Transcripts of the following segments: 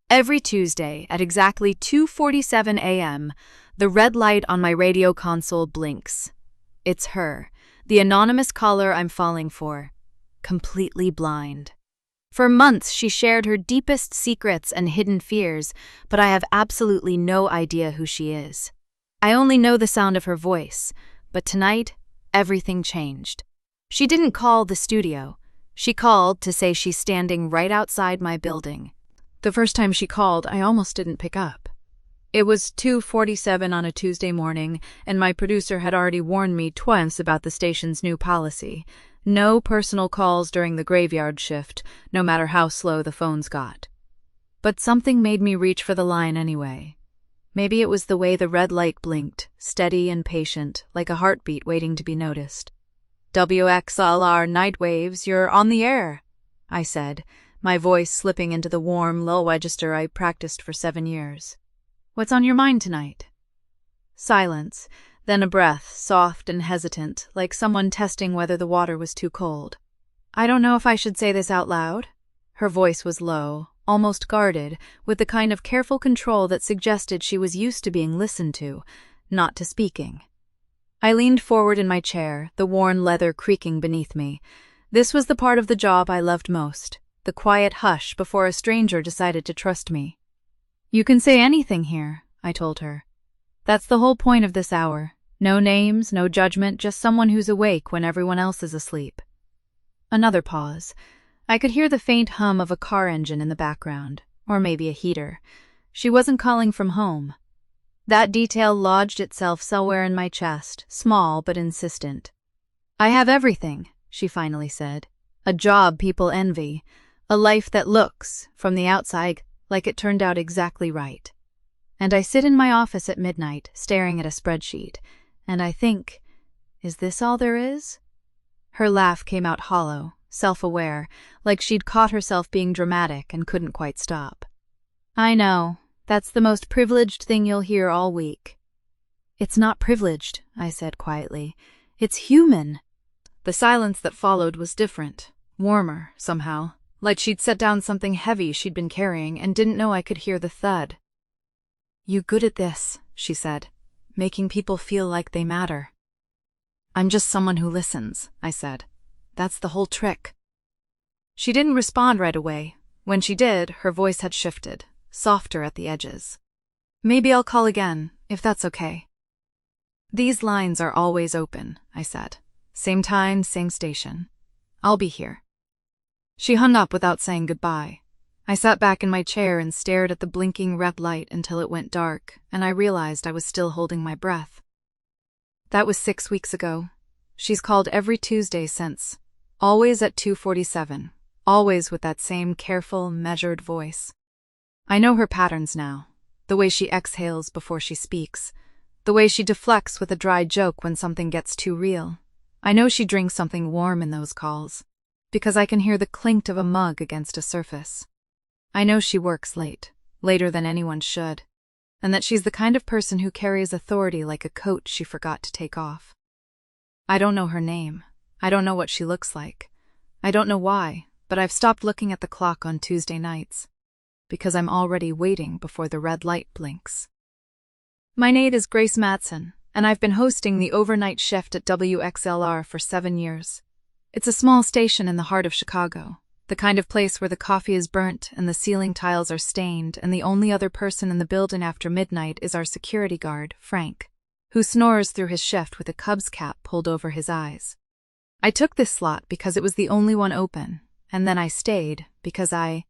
Every Tuesday at exactly 2:47 a.m., the red light on my radio console blinks. It's her, the anonymous caller I'm falling for, completely blind. For months, she shared her deepest secrets and hidden fears, but I have absolutely no idea who she is. I only know the sound of her voice, but tonight, everything changed. She didn't call the studio. She called to say she's standing right outside my building. The first time she called, I almost didn't pick up. It was 2:47 on a Tuesday morning, and my producer had already warned me twice about the station's new policy. No personal calls during the graveyard shift, no matter how slow the phones got. But something made me reach for the line anyway. Maybe it was the way the red light blinked, steady and patient, like a heartbeat waiting to be noticed. "WXLR Nightwaves, you're on the air," I said, my voice slipping into the warm, low register I practiced for 7 years. "What's on your mind tonight?" Silence, then a breath, soft and hesitant, like someone testing whether the water was too cold. "I don't know if I should say this out loud." Her voice was low, almost guarded, with the kind of careful control that suggested she was used to being listened to, not to speaking. I leaned forward in my chair, the worn leather creaking beneath me. This was the part of the job I loved most, the quiet hush before a stranger decided to trust me. "You can say anything here," I told her. "That's the whole point of this hour. No names, no judgment, just someone who's awake when everyone else is asleep." Another pause. I could hear the faint hum of a car engine in the background, or maybe a heater. She wasn't calling from home. That detail lodged itself somewhere in my chest, small but insistent. "I have everything," she finally said. "A job people envy. A life that looks, from the outside, like it turned out exactly right. And I sit in my office at midnight, staring at a spreadsheet, and I think, is this all there is?" Her laugh came out hollow, self-aware, like she'd caught herself being dramatic and couldn't quite stop. "I know. That's the most privileged thing you'll hear all week." "It's not privileged," I said quietly. "It's human." The silence that followed was different, warmer, somehow, like she'd set down something heavy she'd been carrying and didn't know I could hear the thud. "You good at this," she said, "making people feel like they matter." "I'm just someone who listens," I said. "That's the whole trick." She didn't respond right away. When she did, her voice had shifted, softer at the edges. "Maybe I'll call again, if that's okay." "These lines are always open," I said. "Same time, same station. I'll be here." She hung up without saying goodbye. I sat back in my chair and stared at the blinking red light until it went dark, and I realized I was still holding my breath. That was 6 weeks ago. She's called every Tuesday since, always at 2:47, always with that same careful, measured voice. I know her patterns now, the way she exhales before she speaks, the way she deflects with a dry joke when something gets too real. I know she drinks something warm in those calls, because I can hear the clink of a mug against a surface. I know she works late, later than anyone should, and that she's the kind of person who carries authority like a coat she forgot to take off. I don't know her name. I don't know what she looks like. I don't know why, but I've stopped looking at the clock on Tuesday nights, because I'm already waiting before the red light blinks. My name is Grace Madsen, and I've been hosting the overnight shift at WXLR for 7 years. It's a small station in the heart of Chicago, the kind of place where the coffee is burnt and the ceiling tiles are stained, and the only other person in the building after midnight is our security guard, Frank, who snores through his shift with a Cubs cap pulled over his eyes. I took this slot because it was the only one open, and then I stayed because I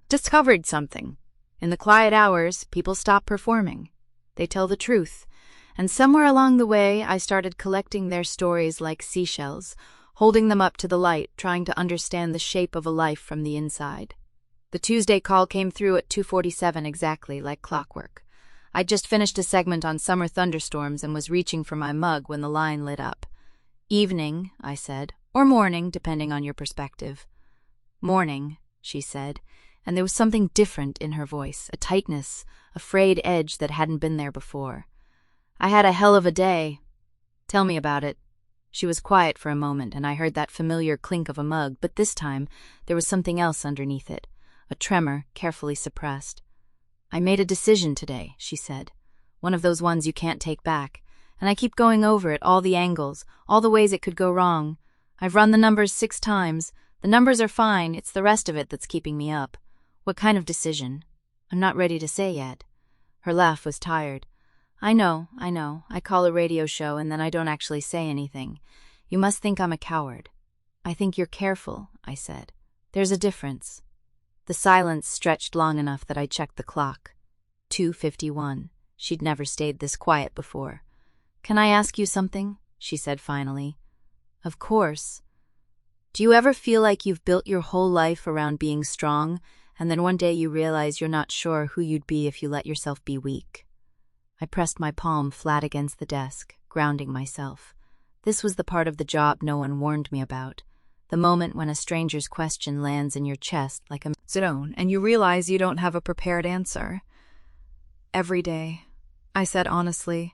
discovered something. In the quiet hours, people stop performing. They tell the truth, and somewhere along the way, I started collecting their stories like seashells, holding them up to the light, trying to understand the shape of a life from the inside. The Tuesday call came through at 2:47 exactly, like clockwork. I'd just finished a segment on summer thunderstorms and was reaching for my mug when the line lit up. "Evening," I said, "or morning, depending on your perspective." "Morning," she said, and there was something different in her voice, a tightness, a frayed edge that hadn't been there before. "I had a hell of a day." "Tell me about it." She was quiet for a moment, and I heard that familiar clink of a mug, but this time there was something else underneath it, a tremor carefully suppressed. I made a decision today, she said. One of those ones you can't take back. And I keep going over it, all the angles, all the ways it could go wrong. I've run the numbers 6 times. The numbers are fine, it's the rest of it that's keeping me up. What kind of decision? I'm not ready to say yet. Her laugh was tired. I know. I call a radio show and then I don't actually say anything. You must think I'm a coward. I think you're careful, I said. There's a difference. The silence stretched long enough that I checked the clock. 2:51. She'd never stayed this quiet before. Can I ask you something? She said finally. Of course. Do you ever feel like you've built your whole life around being strong, and then one day you realize you're not sure who you'd be if you let yourself be weak? I pressed my palm flat against the desk, grounding myself. This was the part of the job no one warned me about. The moment when a stranger's question lands in your chest like a stone, and you realize you don't have a prepared answer. Every day, I said honestly.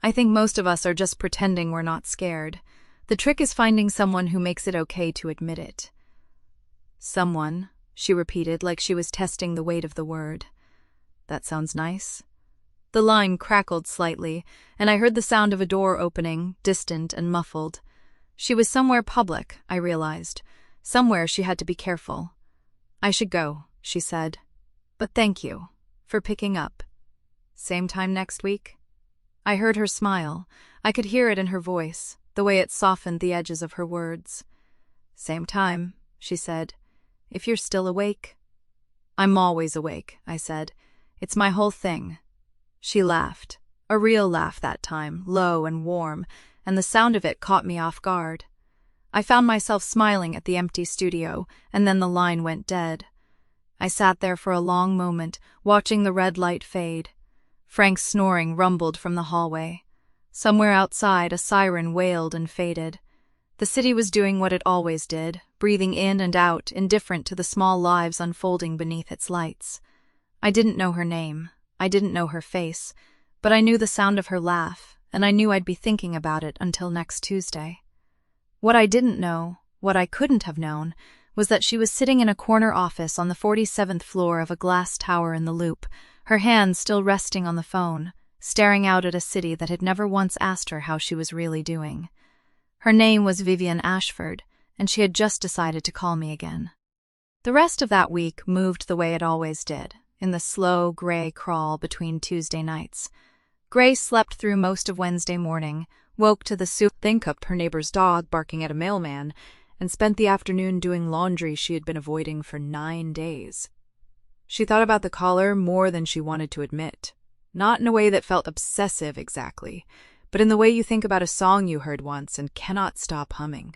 I think most of us are just pretending we're not scared. The trick is finding someone who makes it okay to admit it. Someone, she repeated like she was testing the weight of the word. That sounds nice. The line crackled slightly, and I heard the sound of a door opening, distant and muffled. She was somewhere public, I realized. Somewhere she had to be careful. I should go, she said. But thank you for picking up. Same time next week? I heard her smile. I could hear it in her voice, the way it softened the edges of her words. Same time, she said. If you're still awake. I'm always awake, I said. It's my whole thing. She laughed. A real laugh that time, low and warm, and the sound of it caught me off guard. I found myself smiling at the empty studio, and then the line went dead. I sat there for a long moment, watching the red light fade. Frank's snoring rumbled from the hallway. Somewhere outside, a siren wailed and faded. The city was doing what it always did, breathing in and out, indifferent to the small lives unfolding beneath its lights. I didn't know her name. I didn't know her face. But I knew the sound of her laugh, and I knew I'd be thinking about it until next Tuesday. What I didn't know, what I couldn't have known, was that she was sitting in a corner office on the 47th floor of a glass tower in the Loop, her hands still resting on the phone, staring out at a city that had never once asked her how she was really doing. Her name was Vivian Ashford, and she had just decided to call me again. The rest of that week moved the way it always did, in the slow, gray crawl between Tuesday nights. Grace slept through most of Wednesday morning, woke to the think up her neighbor's dog barking at a mailman, and spent the afternoon doing laundry she had been avoiding for 9 days. She thought about the caller more than she wanted to admit. Not in a way that felt obsessive exactly, but in the way you think about a song you heard once and cannot stop humming.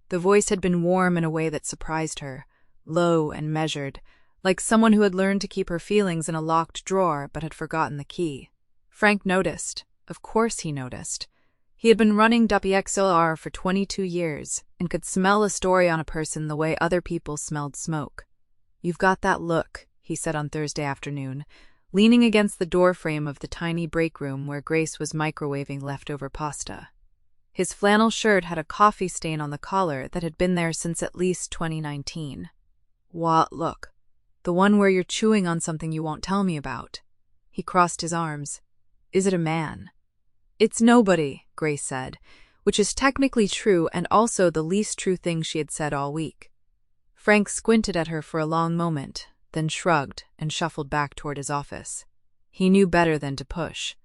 The voice had been warm in a way that surprised her, low and measured, like someone who had learned to keep her feelings in a locked drawer but had forgotten the key. Frank noticed. Of course he noticed. He had been running WXLR for 22 years and could smell a story on a person the way other people smelled smoke. "You've got that look," he said on Thursday afternoon, leaning against the doorframe of the tiny break room where Grace was microwaving leftover pasta. His flannel shirt had a coffee stain on the collar that had been there since at least 2019. "What look? The one where you're chewing on something you won't tell me about." He crossed his arms. "Is it a man?" "It's nobody," Grace said, which is technically true and also the least true thing she had said all week. Frank squinted at her for a long moment, then shrugged and shuffled back toward his office. He knew better than to push.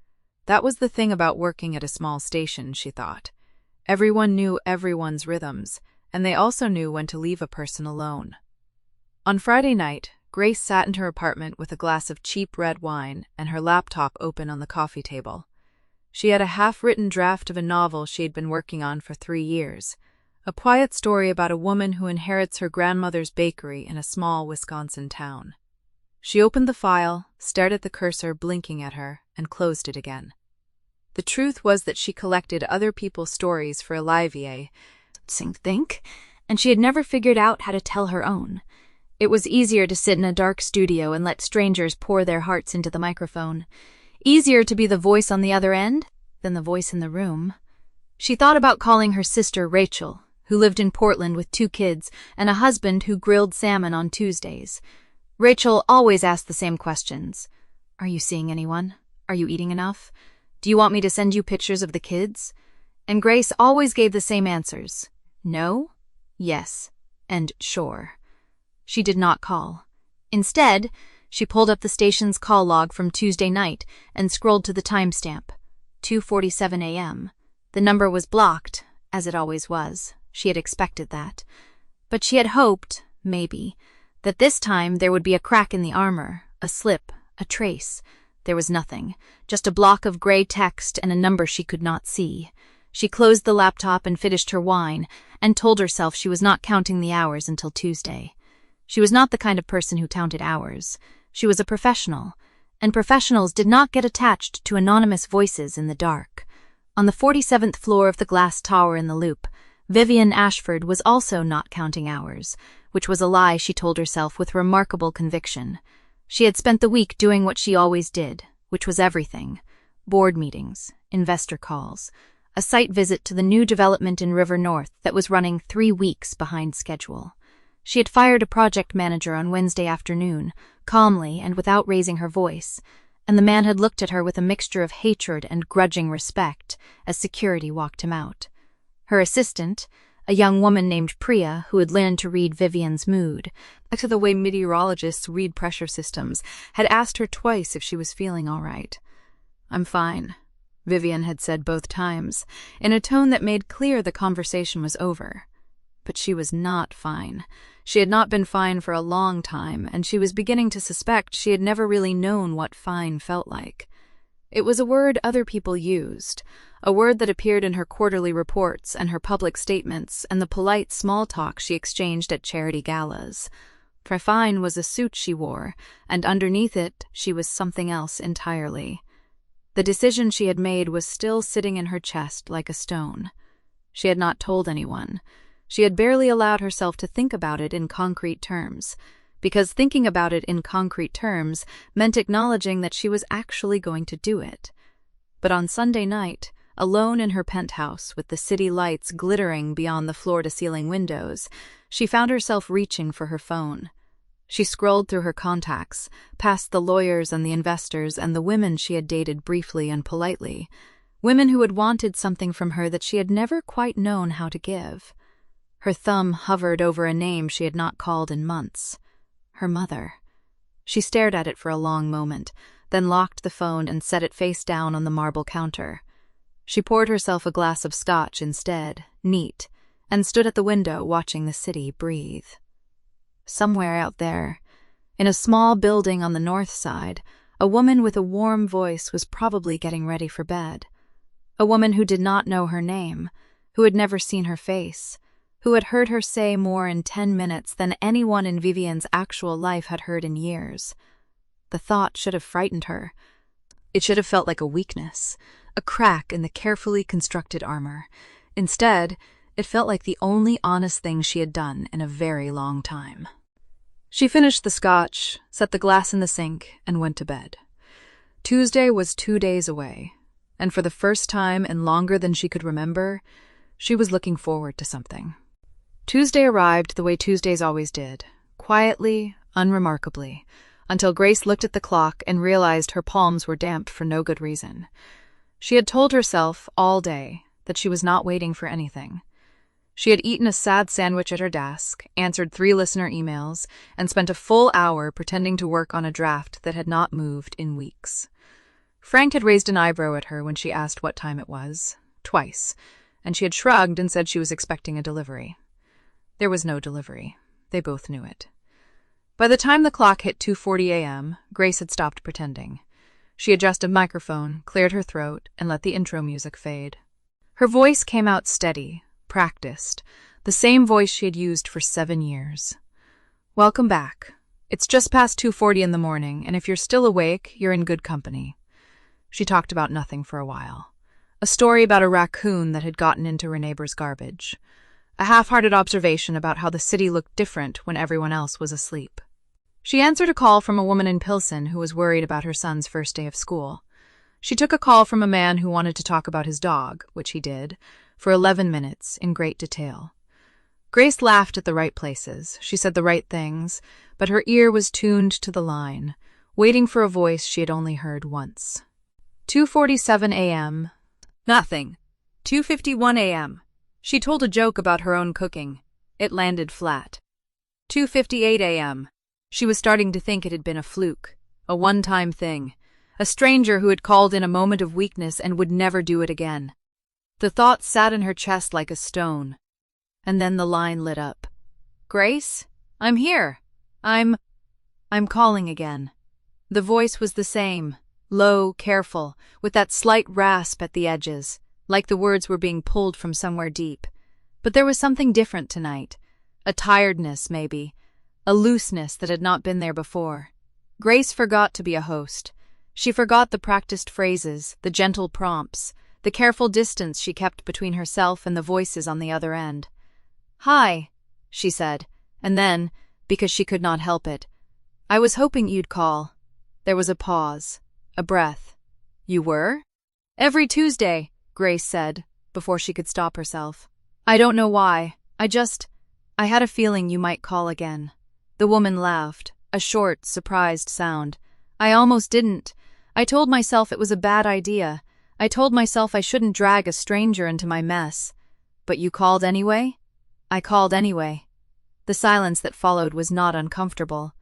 That was the thing about working at a small station, she thought. Everyone knew everyone's rhythms, and they also knew when to leave a person alone. On Friday night, Grace sat in her apartment with a glass of cheap red wine and her laptop open on the coffee table. She had a half-written draft of a novel she had been working on for 3 years, a quiet story about a woman who inherits her grandmother's bakery in a small Wisconsin town. She opened the file, stared at the cursor blinking at her, and closed it again. The truth was that she collected other people's stories for Olivier, and she had never figured out how to tell her own. It was easier to sit in a dark studio and let strangers pour their hearts into the microphone. Easier to be the voice on the other end than the voice in the room. She thought about calling her sister Rachel, who lived in Portland with 2 kids and a husband who grilled salmon on Tuesdays. Rachel always asked the same questions. Are you seeing anyone? Are you eating enough? Do you want me to send you pictures of the kids? And Grace always gave the same answers. No, yes, and sure. She did not call. Instead, she pulled up the station's call log from Tuesday night and scrolled to the timestamp, 2:47 a.m. The number was blocked, as it always was. She had expected that. But she had hoped, maybe, that this time there would be a crack in the armor, a slip, a trace. There was nothing, just a block of gray text and a number she could not see. She closed the laptop and finished her wine, and told herself she was not counting the hours until Tuesday. She was not the kind of person who counted hours. She was a professional, and professionals did not get attached to anonymous voices in the dark. On the 47th floor of the glass tower in the Loop, Vivian Ashford was also not counting hours, which was a lie she told herself with remarkable conviction. She had spent the week doing what she always did, which was everything: board meetings, investor calls, a site visit to the new development in River North that was running 3 weeks behind schedule. She had fired a project manager on Wednesday afternoon, calmly and without raising her voice, and the man had looked at her with a mixture of hatred and grudging respect as security walked him out. Her assistant, a young woman named Priya, who had learned to read Vivian's mood, to the way meteorologists read pressure systems, had asked her twice if she was feeling all right. "I'm fine," Vivian had said both times, in a tone that made clear the conversation was over. But she was not fine. She had not been fine for a long time, and she was beginning to suspect she had never really known what fine felt like. It was a word other people used, a word that appeared in her quarterly reports and her public statements and the polite small talk she exchanged at charity galas. For fine was a suit she wore, and underneath it she was something else entirely. The decision she had made was still sitting in her chest like a stone. She had not told anyone. She had barely allowed herself to think about it in concrete terms, because thinking about it in concrete terms meant acknowledging that she was actually going to do it. But on Sunday night, alone in her penthouse with the city lights glittering beyond the floor-to-ceiling windows, she found herself reaching for her phone. She scrolled through her contacts, past the lawyers and the investors and the women she had dated briefly and politely, women who had wanted something from her that she had never quite known how to give. Her thumb hovered over a name she had not called in months. Her mother. She stared at it for a long moment, then locked the phone and set it face down on the marble counter. She poured herself a glass of scotch instead, neat, and stood at the window watching the city breathe. Somewhere out there, in a small building on the north side, a woman with a warm voice was probably getting ready for bed. A woman who did not know her name, who had never seen her face, who had heard her say more in 10 minutes than anyone in Vivian's actual life had heard in years. The thought should have frightened her. It should have felt like a weakness, a crack in the carefully constructed armor. Instead, it felt like the only honest thing she had done in a very long time. She finished the scotch, set the glass in the sink, and went to bed. Tuesday was 2 days away, and for the first time in longer than she could remember, she was looking forward to something. Tuesday arrived the way Tuesdays always did, quietly, unremarkably, until Grace looked at the clock and realized her palms were damp for no good reason. She had told herself all day that she was not waiting for anything. She had eaten a sad sandwich at her desk, answered 3 listener emails, and spent a full hour pretending to work on a draft that had not moved in weeks. Frank had raised an eyebrow at her when she asked what time it was, twice, and she had shrugged and said she was expecting a delivery. There was no delivery. They both knew it. By the time the clock hit 2:40 a.m., Grace had stopped pretending. She adjusted a microphone, cleared her throat, and let the intro music fade. Her voice came out steady, practiced, the same voice she had used for 7 years. "Welcome back. It's just past 2:40 in the morning, and if you're still awake, you're in good company." She talked about nothing for a while. A story about a raccoon that had gotten into her neighbor's garbage. A half-hearted observation about how the city looked different when everyone else was asleep. She answered a call from a woman in Pilsen who was worried about her son's first day of school. She took a call from a man who wanted to talk about his dog, which he did, for 11 minutes in great detail. Grace laughed at the right places. She said the right things, but her ear was tuned to the line. waiting for a voice she had only heard once. 2:47 a.m. Nothing. 2:51 a.m. She told a joke about her own cooking. It landed flat. 2:58 a.m. She was starting to think it had been a fluke, a one-time thing, a stranger who had called in a moment of weakness and would never do it again. The thought sat in her chest like a stone. And then the line lit up. "Grace? I'm here. I'm calling again." The voice was the same, low, careful, with that slight rasp at the edges, like the words were being pulled from somewhere deep. But there was something different tonight. A tiredness, maybe. A looseness that had not been there before. Grace forgot to be a host. She forgot the practiced phrases, the gentle prompts, the careful distance she kept between herself and the voices on the other end. "Hi," she said, and then, because she could not help it, "I was hoping you'd call." There was a pause, a breath. "You were?" "Every Tuesday," Grace said, before she could stop herself. "I don't know why. I had a feeling you might call again." The woman laughed, a short, surprised sound. "I almost didn't. I told myself it was a bad idea. I told myself I shouldn't drag a stranger into my mess. But you called anyway?" "I called anyway." The silence that followed was not uncomfortable.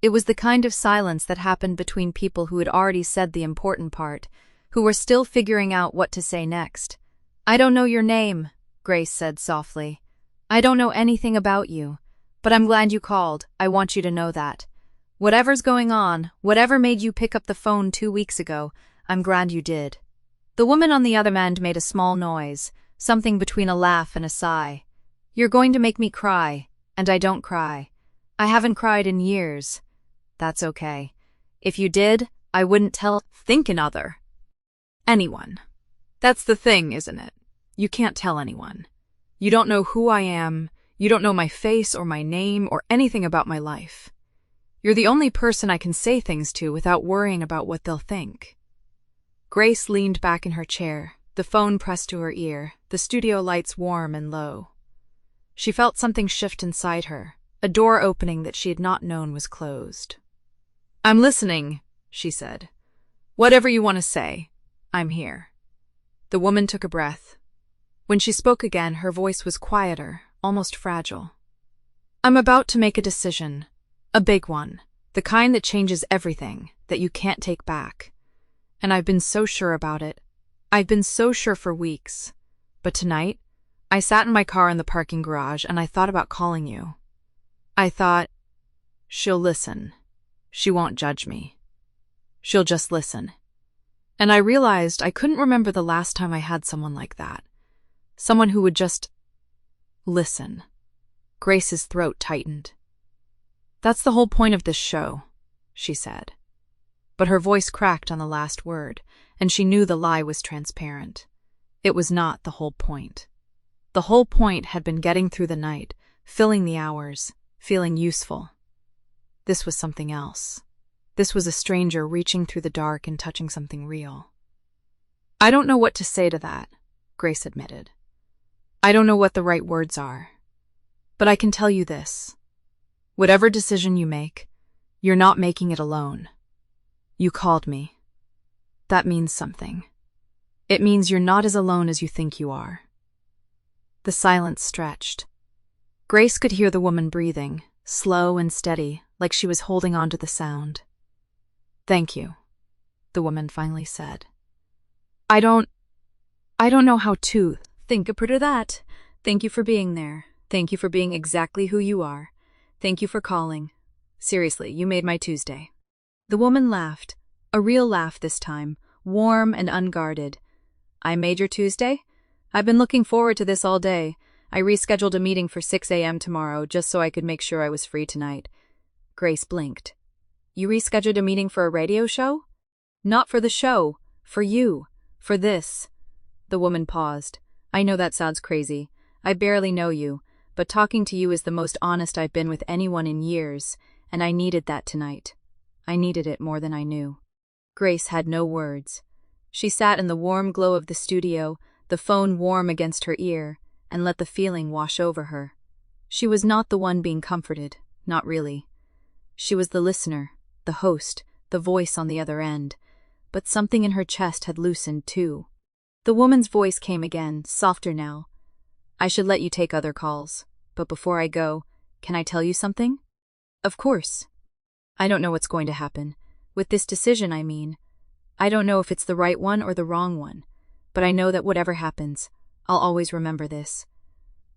It was the kind of silence that happened between people who had already said the important part, who were still figuring out what to say next. "I don't know your name," Grace said softly. "I don't know anything about you. But I'm glad you called. I want you to know that. Whatever's going on, whatever made you pick up the phone 2 weeks ago, I'm glad you did." The woman on the other end made a small noise, something between a laugh and a sigh. "You're going to make me cry, and I don't cry. I haven't cried in years. That's okay. If you did, I wouldn't tell anyone. That's the thing, isn't it? You can't tell anyone. You don't know who I am, you don't know my face or my name or anything about my life. You're the only person I can say things to without worrying about what they'll think." Grace leaned back in her chair, the phone pressed to her ear, the studio lights warm and low. She felt something shift inside her, a door opening that she had not known was closed. "I'm listening," she said. "Whatever you want to say, I'm here." The woman took a breath. When she spoke again, her voice was quieter, almost fragile. "I'm about to make a decision. A big one. The kind that changes everything, that you can't take back. And I've been so sure about it. I've been so sure for weeks. But tonight, I sat in my car in the parking garage and I thought about calling you. I thought, she'll listen. She won't judge me. She'll just listen." And I realized I couldn't remember the last time I had someone like that. Someone who would just listen. Grace's throat tightened. "That's the whole point of this show," she said. But her voice cracked on the last word, and she knew the lie was transparent. It was not the whole point. The whole point had been getting through the night, filling the hours, feeling useful. This was something else. This was a stranger reaching through the dark and touching something real. "I don't know what to say to that," Grace admitted. "I don't know what the right words are. But I can tell you this. Whatever decision you make, you're not making it alone. You called me. That means something. It means you're not as alone as you think you are." The silence stretched. Grace could hear the woman breathing, slow and steady, like she was holding on to the sound. "Thank you," the woman finally said. I don't know how to think about that. Thank you for being there. Thank you for being exactly who you are. Thank you for calling. Seriously, you made my Tuesday." The woman laughed, a real laugh this time, warm and unguarded. "I made your Tuesday? I've been looking forward to this all day. I rescheduled a meeting for 6 a.m. tomorrow just so I could make sure I was free tonight." Grace blinked. "You rescheduled a meeting for a radio show?" "Not for the show. For you. For this." The woman paused. "I know that sounds crazy. I barely know you, but talking to you is the most honest I've been with anyone in years, and I needed that tonight. I needed it more than I knew." Grace had no words. She sat in the warm glow of the studio, the phone warm against her ear, and let the feeling wash over her. She was not the one being comforted, not really. She was the listener, the host, the voice on the other end, but something in her chest had loosened too. The woman's voice came again, softer now. I should let you take other calls, but before I go, can I tell you something? Of course. I don't know what's going to happen. With this decision, I mean. I don't know if it's the right one or the wrong one, but I know that whatever happens, I'll always remember this.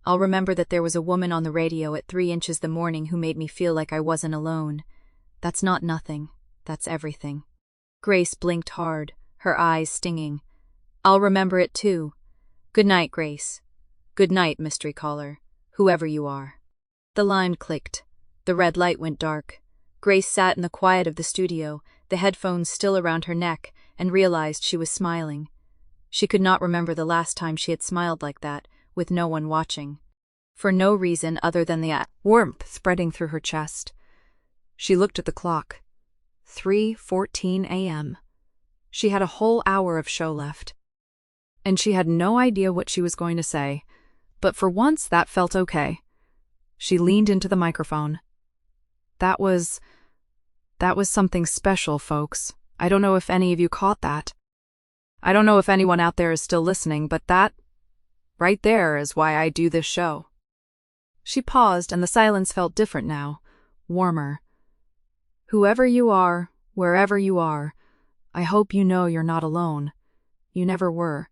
I'll remember that there was a woman on the radio at 3 inches the morning who made me feel like I wasn't alone. That's not nothing. That's everything. Grace blinked hard, her eyes stinging. I'll remember it too. Good night, Grace. Good night, mystery caller, whoever you are. The line clicked. The red light went dark. Grace sat in the quiet of the studio, the headphones still around her neck, and realized she was smiling. She could not remember the last time she had smiled like that, with no one watching. For no reason other than the warmth spreading through her chest. She looked at the clock. 3:14 a.m. She had a whole hour of show left. And she had no idea what she was going to say, but for once that felt okay. She leaned into the microphone. That was something special, folks. I don't know if any of you caught that. I don't know if anyone out there is still listening, but that right there is why I do this show. She paused, and the silence felt different now, warmer. Whoever you are, wherever you are, I hope you know you're not alone. You never were.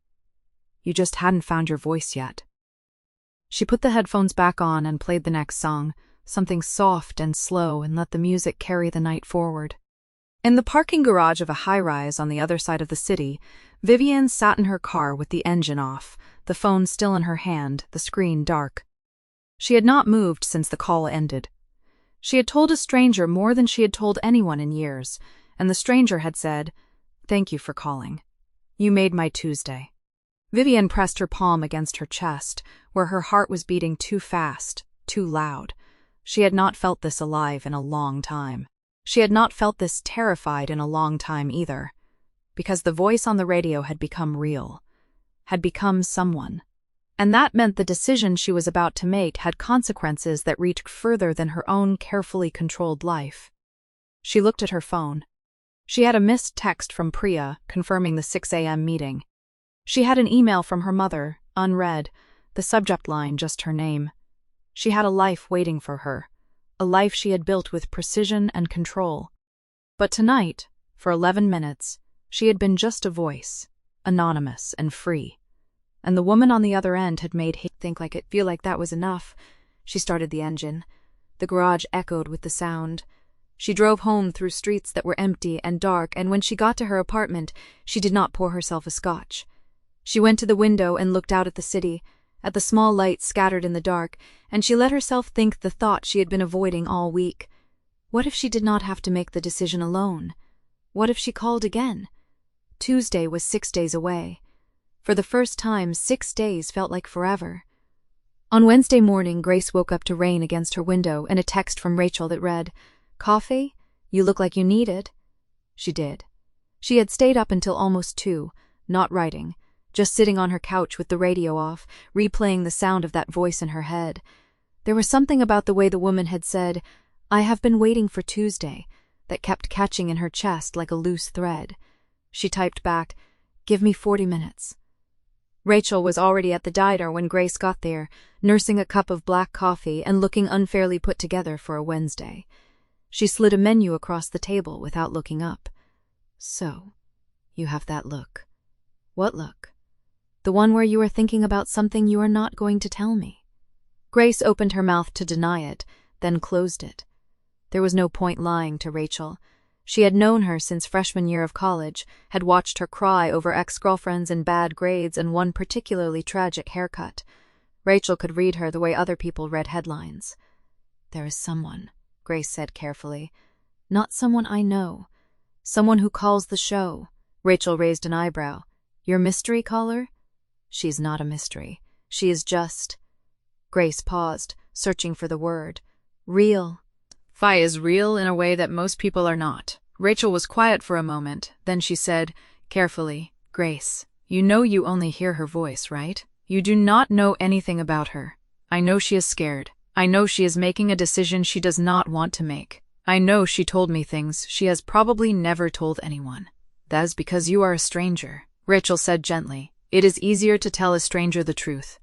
You just hadn't found your voice yet. She put the headphones back on and played the next song, something soft and slow, and let the music carry the night forward. In the parking garage of a high-rise on the other side of the city, Vivian sat in her car with the engine off, the phone still in her hand, the screen dark. She had not moved since the call ended. She had told a stranger more than she had told anyone in years, and the stranger had said, "Thank you for calling. You made my Tuesday." Vivian pressed her palm against her chest, where her heart was beating too fast, too loud. She had not felt this alive in a long time. She had not felt this terrified in a long time either, because the voice on the radio had become real, had become someone. And that meant the decision she was about to make had consequences that reached further than her own carefully controlled life. She looked at her phone. She had a missed text from Priya confirming the 6 a.m. meeting. She had an email from her mother, unread, the subject line just her name. She had a life waiting for her, a life she had built with precision and control. But tonight, for 11 minutes, she had been just a voice, anonymous and free. And the woman on the other end had made him feel like that was enough. She started the engine. The garage echoed with the sound. She drove home through streets that were empty and dark, and when she got to her apartment, she did not pour herself a scotch. She went to the window and looked out at the city, at the small lights scattered in the dark, and she let herself think the thought she had been avoiding all week. What if she did not have to make the decision alone? What if she called again? Tuesday was 6 days away. For the first time, 6 days felt like forever. On Wednesday morning, Grace woke up to rain against her window and a text from Rachel that read, "Coffee? You look like you need it." She did. She had stayed up until almost 2, not writing, just sitting on her couch with the radio off, replaying the sound of that voice in her head. There was something about the way the woman had said, "I have been waiting for Tuesday," that kept catching in her chest like a loose thread. She typed back, "Give me 40 minutes." Rachel was already at the diner when Grace got there, nursing a cup of black coffee and looking unfairly put together for a Wednesday. She slid a menu across the table without looking up. "So, you have that look." "What look?" "The one where you are thinking about something you are not going to tell me." Grace opened her mouth to deny it, then closed it. There was no point lying to Rachel. She had known her since freshman year of college, had watched her cry over ex-girlfriends and bad grades and one particularly tragic haircut. Rachel could read her the way other people read headlines. "There is someone," Grace said carefully. "Not someone I know. Someone who calls the show." Rachel raised an eyebrow. "Your mystery caller?" "She's not a mystery. She is just—" Grace paused, searching for the word. "Real." "Fi is real in a way that most people are not." Rachel was quiet for a moment, then she said, carefully, "Grace, you know you only hear her voice, right? You do not know anything about her. I know she is scared. I know she is making a decision she does not want to make. I know she told me things she has probably never told anyone. That is because you are a stranger, Rachel said gently. It is easier to tell a stranger the truth.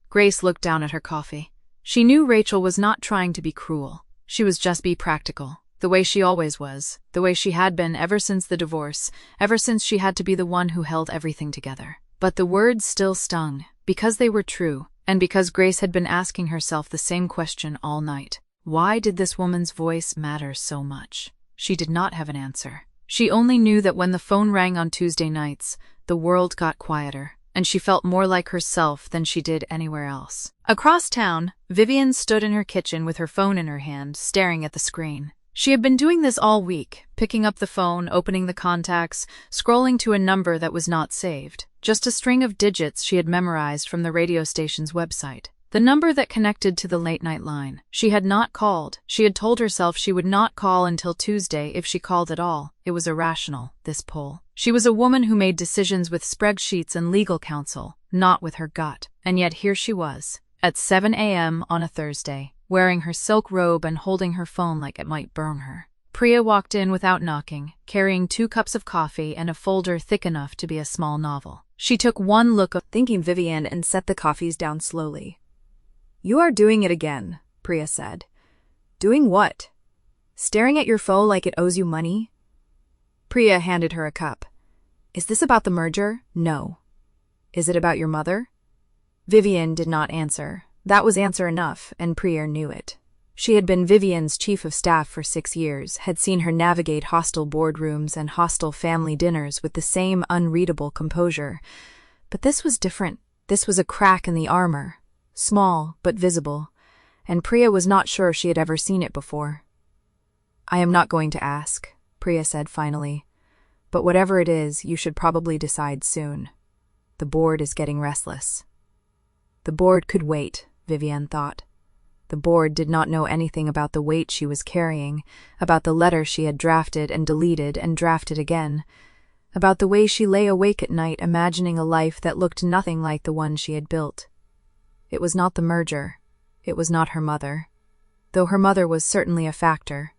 Grace looked down at her coffee. She knew Rachel was not trying to be cruel. She was just being practical, the way she always was, the way she had been ever since the divorce, ever since she had to be the one who held everything together. But the words still stung, because they were true, and because Grace had been asking herself the same question all night. Why did this woman's voice matter so much? She did not have an answer. She only knew that when the phone rang on Tuesday nights, the world got quieter, and she felt more like herself than she did anywhere else. Across town, Vivian stood in her kitchen with her phone in her hand, staring at the screen. She had been doing this all week, picking up the phone, opening the contacts, scrolling to a number that was not saved. Just a string of digits she had memorized from the radio station's website. The number that connected to the late-night line. She had not called. She had told herself she would not call until Tuesday if she called at all. It was irrational, this pull. She was a woman who made decisions with spreadsheets and legal counsel, not with her gut. And yet here she was, at 7 a.m. on a Thursday, wearing her silk robe and holding her phone like it might burn her. Priya walked in without knocking, carrying 2 cups of coffee and a folder thick enough to be a small novel. She took one look of thanking Vivian and set the coffees down slowly. "You are doing it again," Priya said. "Doing what? Staring at your phone like it owes you money?" Priya handed her a cup. "Is this about the merger?" "No." "Is it about your mother?" Vivian did not answer. That was answer enough, and Priya knew it. She had been Vivian's chief of staff for 6 years, had seen her navigate hostile boardrooms and hostile family dinners with the same unreadable composure. But this was different. This was a crack in the armor. Small, but visible, and Priya was not sure she had ever seen it before. "I am not going to ask," Priya said finally. "But whatever it is, you should probably decide soon. The board is getting restless." The board could wait, Vivian thought. The board did not know anything about the weight she was carrying, about the letter she had drafted and deleted and drafted again, about the way she lay awake at night imagining a life that looked nothing like the one she had built. It was not the merger. It was not her mother, though her mother was certainly a factor.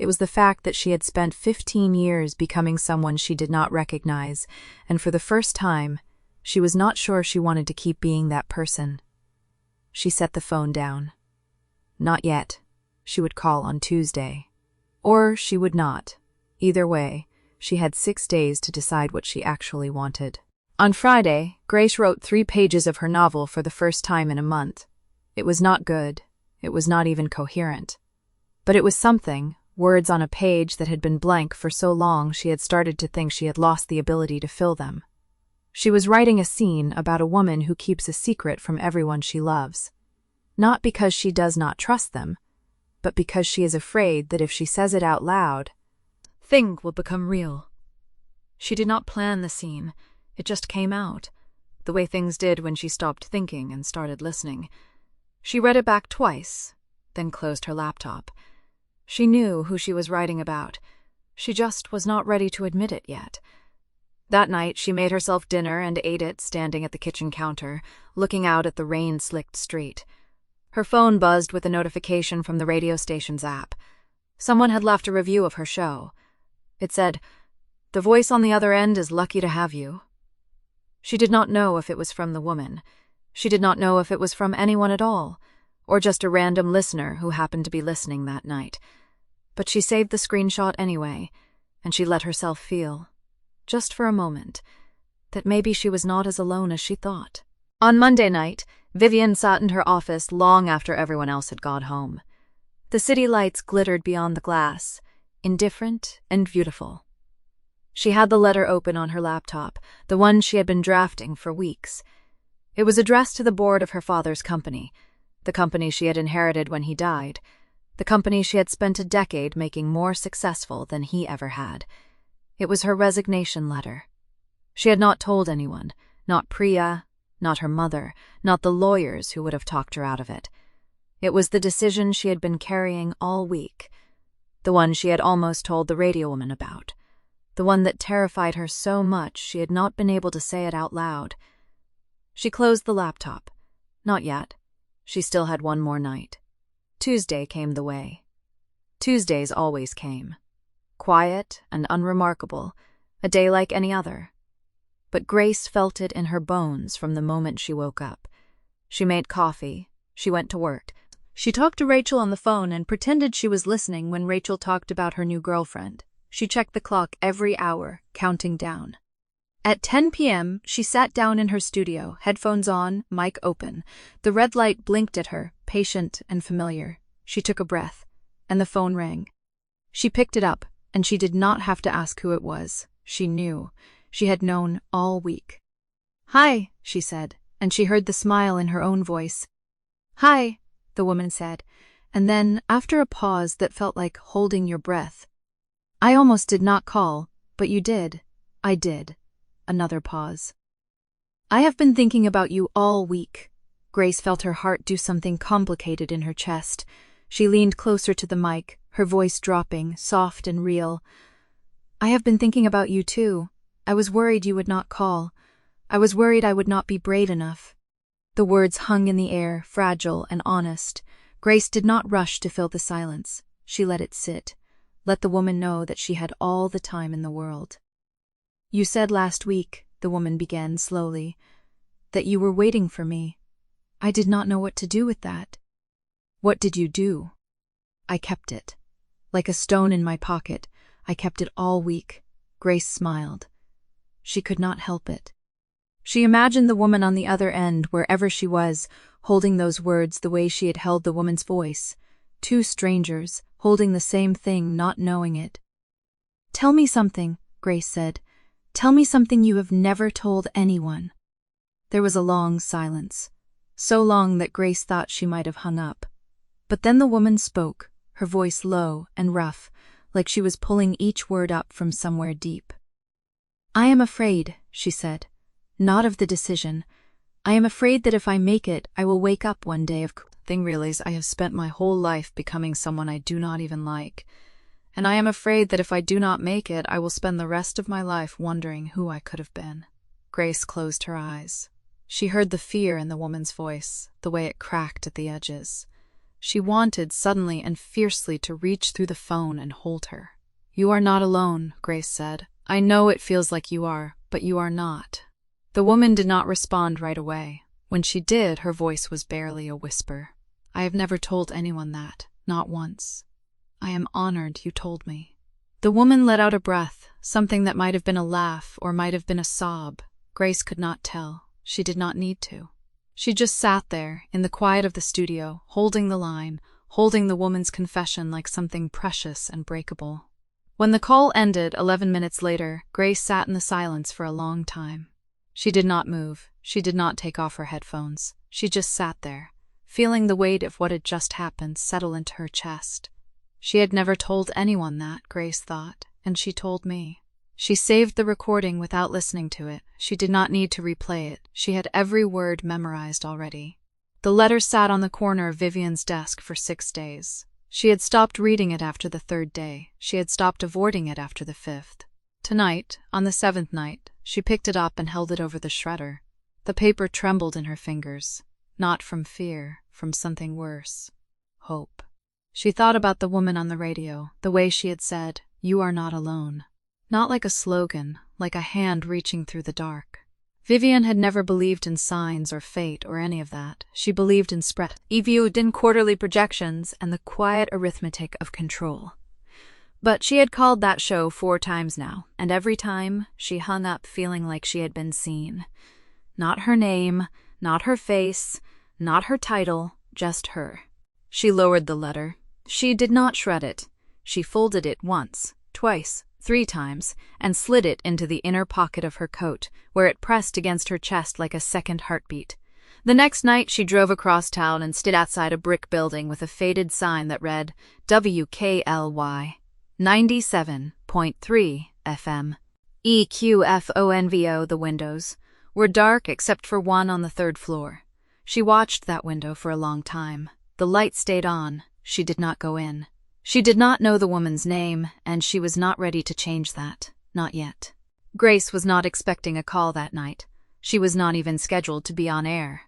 It was the fact that she had spent 15 years becoming someone she did not recognize, and for the first time, she was not sure she wanted to keep being that person. She set the phone down. Not yet. She would call on Tuesday. Or she would not. Either way, she had 6 days to decide what she actually wanted. On Friday, Grace wrote 3 pages of her novel for the first time in a month. It was not good. It was not even coherent. But it was something, words on a page that had been blank for so long she had started to think she had lost the ability to fill them. She was writing a scene about a woman who keeps a secret from everyone she loves. Not because she does not trust them, but because she is afraid that if she says it out loud, thing will become real. She did not plan the scene. It just came out, the way things did when she stopped thinking and started listening. She read it back twice, then closed her laptop. She knew who she was writing about. She just was not ready to admit it yet. That night, she made herself dinner and ate it standing at the kitchen counter, looking out at the rain-slicked street. Her phone buzzed with a notification from the radio station's app. Someone had left a review of her show. It said, "The voice on the other end is lucky to have you." She did not know if it was from the woman. She did not know if it was from anyone at all, or just a random listener who happened to be listening that night. But she saved the screenshot anyway, and she let herself feel, just for a moment, that maybe she was not as alone as she thought. On Monday night, Vivian sat in her office long after everyone else had gone home. The city lights glittered beyond the glass, indifferent and beautiful. She had the letter open on her laptop, the one she had been drafting for weeks. It was addressed to the board of her father's company, the company she had inherited when he died, the company she had spent a decade making more successful than he ever had. It was her resignation letter. She had not told anyone, not Priya, not her mother, not the lawyers who would have talked her out of it. It was the decision she had been carrying all week, the one she had almost told the radio woman about. The one that terrified her so much she had not been able to say it out loud. She closed the laptop. Not yet. She still had one more night. Tuesday came the way. Tuesdays always came. Quiet and unremarkable, a day like any other. But Grace felt it in her bones from the moment she woke up. She made coffee. She went to work. She talked to Rachel on the phone and pretended she was listening when Rachel talked about her new girlfriend. She checked the clock every hour, counting down. At 10 p.m., she sat down in her studio, headphones on, mic open. The red light blinked at her, patient and familiar. She took a breath, and the phone rang. She picked it up, and she did not have to ask who it was. She knew. She had known all week. "Hi," she said, and she heard the smile in her own voice. "Hi," the woman said, and then, after a pause that felt like holding your breath, "I almost did not call, but you did." "I did." Another pause. "I have been thinking about you all week." Grace felt her heart do something complicated in her chest. She leaned closer to the mic, her voice dropping, soft and real. "I have been thinking about you too. I was worried you would not call. I was worried I would not be brave enough." The words hung in the air, fragile and honest. Grace did not rush to fill the silence. She let it sit. Let the woman know that she had all the time in the world. "You said last week," the woman began slowly, "that you were waiting for me. I did not know what to do with that." "What did you do?" "I kept it. Like a stone in my pocket. I kept it all week." Grace smiled. She could not help it. She imagined the woman on the other end, wherever she was, holding those words the way she had held the woman's voice. Two strangers, holding the same thing, not knowing it. "Tell me something," Grace said. "Tell me something you have never told anyone." There was a long silence, so long that Grace thought she might have hung up. But then the woman spoke, her voice low and rough, like she was pulling each word up from somewhere deep. "I am afraid," she said, "not of the decision. I am afraid that if I make it, I will wake up one day of thing realize I have spent my whole life becoming someone I do not even like. And I am afraid that if I do not make it, I will spend the rest of my life wondering who I could have been." Grace closed her eyes. She heard the fear in the woman's voice, the way it cracked at the edges. She wanted suddenly and fiercely to reach through the phone and hold her. "You are not alone," Grace said. "I know it feels like you are, but you are not." The woman did not respond right away. When she did, her voice was barely a whisper. "I have never told anyone that, not once. I am honored you told me." The woman let out a breath, something that might have been a laugh or might have been a sob. Grace could not tell. She did not need to. She just sat there, in the quiet of the studio, holding the line, holding the woman's confession like something precious and breakable. When the call ended 11 minutes later, Grace sat in the silence for a long time. She did not move. She did not take off her headphones. She just sat there, feeling the weight of what had just happened settle into her chest. She had never told anyone that, Grace thought, and she told me. She saved the recording without listening to it. She did not need to replay it. She had every word memorized already. The letter sat on the corner of Vivian's desk for 6 days. She had stopped reading it after the 3rd day. She had stopped avoiding it after the 5th. Tonight, on the 7th night, she picked it up and held it over the shredder. The paper trembled in her fingers. Not from fear, from something worse. Hope. She thought about the woman on the radio, the way she had said, "You are not alone." Not like a slogan, like a hand reaching through the dark. Vivian had never believed in signs or fate or any of that. She believed in spread, viewed in quarterly projections and the quiet arithmetic of control. But she had called that show 4 times now, and every time she hung up feeling like she had been seen. Not her name, not her face, not her title, just her. She lowered the letter. She did not shred it. She folded it once, twice, 3 times, and slid it into the inner pocket of her coat, where it pressed against her chest like a second heartbeat. The next night she drove across town and stood outside a brick building with a faded sign that read WKLY 97.3 FM. EQFONVO. The windows were dark except for one on the 3rd floor. She watched that window for a long time. The light stayed on. She did not go in. She did not know the woman's name, and she was not ready to change that. Not yet. Grace was not expecting a call that night. She was not even scheduled to be on air.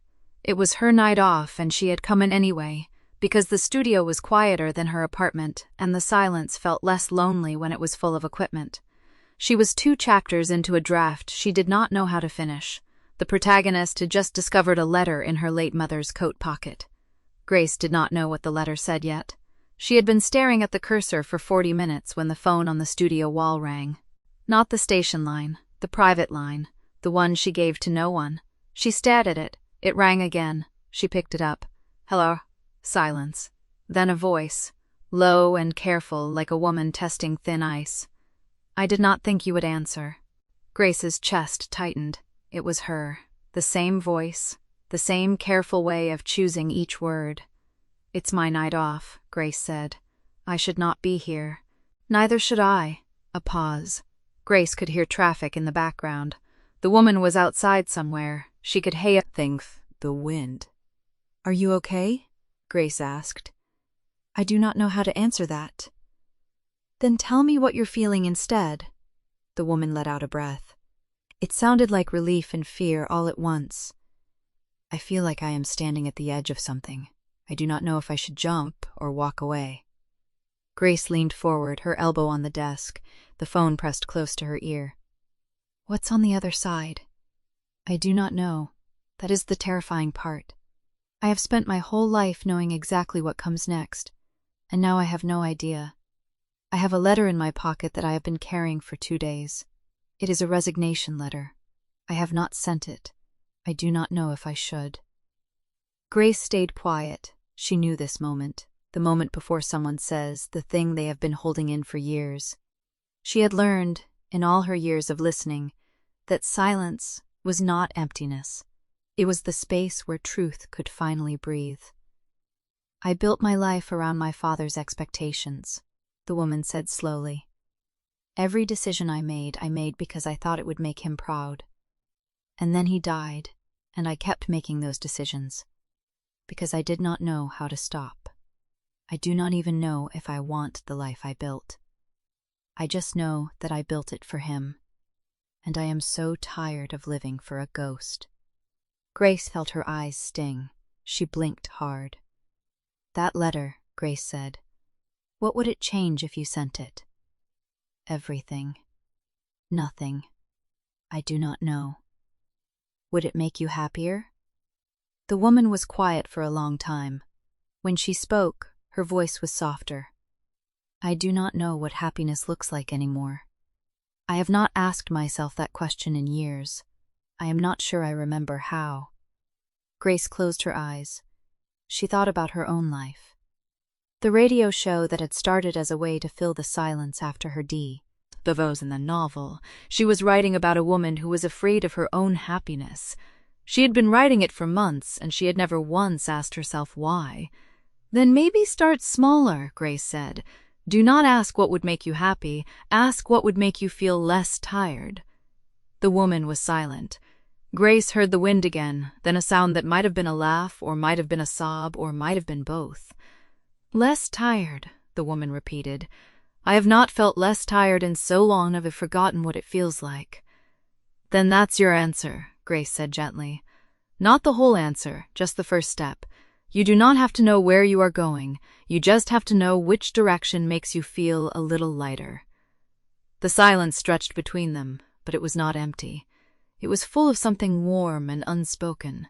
It was her night off, and she had come in anyway, because the studio was quieter than her apartment, and the silence felt less lonely when it was full of equipment. She was 2 chapters into a draft she did not know how to finish. The protagonist had just discovered a letter in her late mother's coat pocket. Grace did not know what the letter said yet. She had been staring at the cursor for 40 minutes when the phone on the studio wall rang. Not the station line, the private line, the one she gave to no one. She stared at it. It rang again. She picked it up. Hello? Silence. Then a voice, low and careful like a woman testing thin ice. I did not think you would answer. Grace's chest tightened. It was her. The same voice, the same careful way of choosing each word. It's my night off, Grace said. I should not be here. Neither should I. A pause. Grace could hear traffic in the background. The woman was outside somewhere. She could hear the wind. Are you okay? Grace asked. I do not know how to answer that. Then tell me what you're feeling instead. The woman let out a breath. It sounded like relief and fear all at once. I feel like I am standing at the edge of something. I do not know if I should jump or walk away. Grace leaned forward, her elbow on the desk, the phone pressed close to her ear. What's on the other side? I do not know. That is the terrifying part. I have spent my whole life knowing exactly what comes next, and now I have no idea. I have a letter in my pocket that I have been carrying for 2 days. It is a resignation letter. I have not sent it. I do not know if I should. Grace stayed quiet. She knew this moment, the moment before someone says the thing they have been holding in for years. She had learned, in all her years of listening, that silence was not emptiness. It was the space where truth could finally breathe. I built my life around my father's expectations, the woman said slowly. Every decision I made because I thought it would make him proud. And then he died, and I kept making those decisions, because I did not know how to stop. I do not even know if I want the life I built. I just know that I built it for him, and I am so tired of living for a ghost. Grace felt her eyes sting. She blinked hard. That letter, Grace said. What would it change if you sent it? Everything. Nothing. I do not know. Would it make you happier? The woman was quiet for a long time. When she spoke, her voice was softer. I do not know what happiness looks like anymore. I have not asked myself that question in years. I am not sure I remember how. Grace closed her eyes. She thought about her own life. The radio show that had started as a way to fill the silence after her devote in the novel. She was writing about a woman who was afraid of her own happiness. She had been writing it for months, and she had never once asked herself why. Then maybe start smaller, Grace said. Do not ask what would make you happy. Ask what would make you feel less tired. The woman was silent. Grace heard the wind again, then a sound that might have been a laugh, or might have been a sob, or might have been both. Less tired, the woman repeated. I have not felt less tired in so long I've forgotten what it feels like. Then that's your answer, Grace said gently. Not the whole answer, just the first step. You do not have to know where you are going. You just have to know which direction makes you feel a little lighter. The silence stretched between them, but it was not empty. It was full of something warm and unspoken.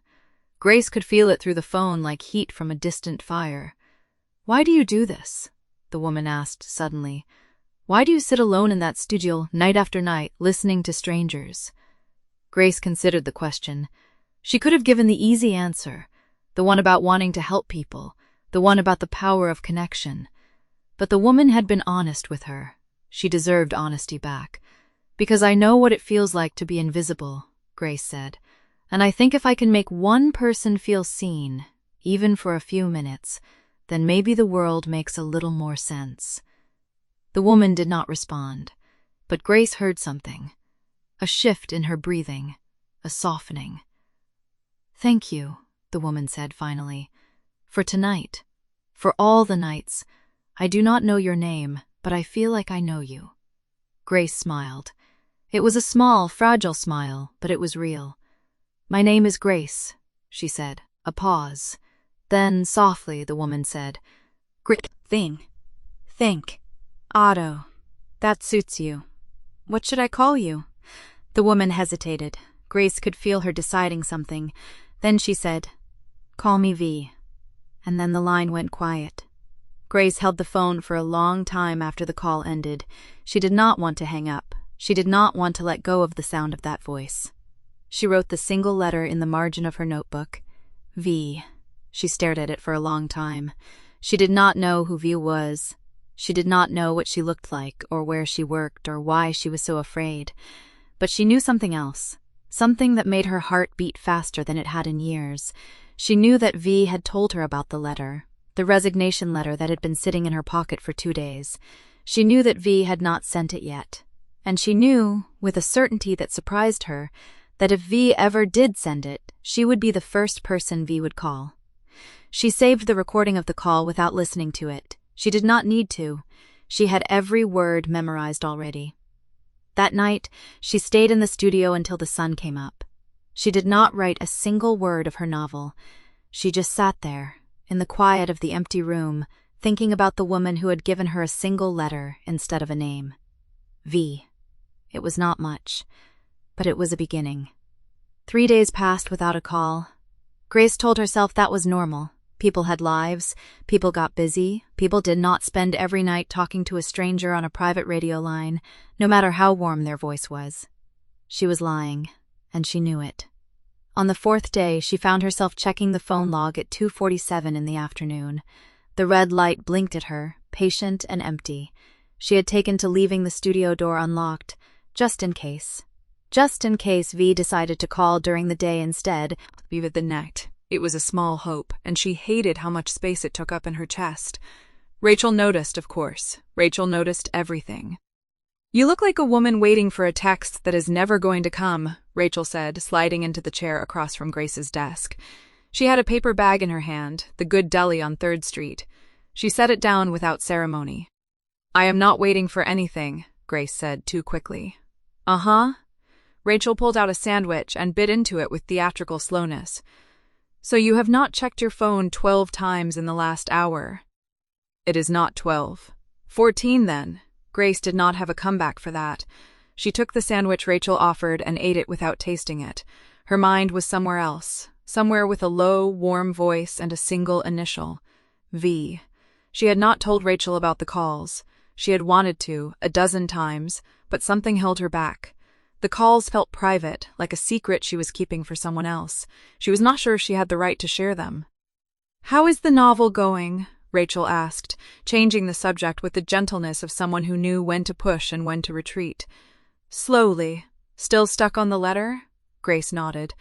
Grace could feel it through the phone like heat from a distant fire. Why do you do this? The woman asked suddenly. Why do you sit alone in that studio night after night, listening to strangers? Grace considered the question. She could have given the easy answer, the one about wanting to help people, the one about the power of connection. But the woman had been honest with her. She deserved honesty back. Because I know what it feels like to be invisible, Grace said, and I think if I can make one person feel seen, even for a few minutes, then maybe the world makes a little more sense. The woman did not respond, but Grace heard something. A shift in her breathing, a softening. Thank you, the woman said finally, for tonight, for all the nights. I do not know your name, but I feel like I know you. Grace smiled. It was a small, fragile smile, but it was real. My name is Grace, she said. A pause. Then, softly, the woman said, "Grit thing. Think. Otto. That suits you. What should I call you?" The woman hesitated. Grace could feel her deciding something. Then she said, "Call me V." And then the line went quiet. Grace held the phone for a long time after the call ended. She did not want to hang up. She did not want to let go of the sound of that voice. She wrote the single letter in the margin of her notebook. V. She stared at it for a long time. She did not know who V was. She did not know what she looked like, or where she worked, or why she was so afraid. But she knew something else. Something that made her heart beat faster than it had in years. She knew that V had told her about the letter, the resignation letter that had been sitting in her pocket for 2 days. She knew that V had not sent it yet. And she knew, with a certainty that surprised her, that if V ever did send it, she would be the first person V would call. She saved the recording of the call without listening to it. She did not need to. She had every word memorized already. That night, she stayed in the studio until the sun came up. She did not write a single word of her novel. She just sat there, in the quiet of the empty room, thinking about the woman who had given her a single letter instead of a name. V. It was not much, but it was a beginning. 3 days passed without a call. Grace told herself that was normal. People had lives, people got busy, people did not spend every night talking to a stranger on a private radio line, no matter how warm their voice was. She was lying, and she knew it. On the 4th day, she found herself checking the phone log at 2:47 in the afternoon. The red light blinked at her, patient and empty. She had taken to leaving the studio door unlocked, just in case. Just in case V decided to call during the day instead. Vivid the necked. It was a small hope, and she hated how much space it took up in her chest. Rachel noticed, of course. Rachel noticed everything. "You look like a woman waiting for a text that is never going to come," Rachel said, sliding into the chair across from Grace's desk. She had a paper bag in her hand, the Good Deli on 3rd Street. She set it down without ceremony. "I am not waiting for anything," Grace said too quickly. "Uh-huh." Rachel pulled out a sandwich and bit into it with theatrical slowness. "So you have not checked your phone 12 times in the last hour." "It is not 12. 14 then." Grace did not have a comeback for that. She took the sandwich Rachel offered and ate it without tasting it. Her mind was somewhere else, somewhere with a low, warm voice and a single initial. V. She had not told Rachel about the calls. She had wanted to, a dozen times, but something held her back. The calls felt private, like a secret she was keeping for someone else. She was not sure she had the right to share them. "How is the novel going?" Rachel asked, changing the subject with the gentleness of someone who knew when to push and when to retreat. "Slowly. Still stuck on the letter?" Grace nodded.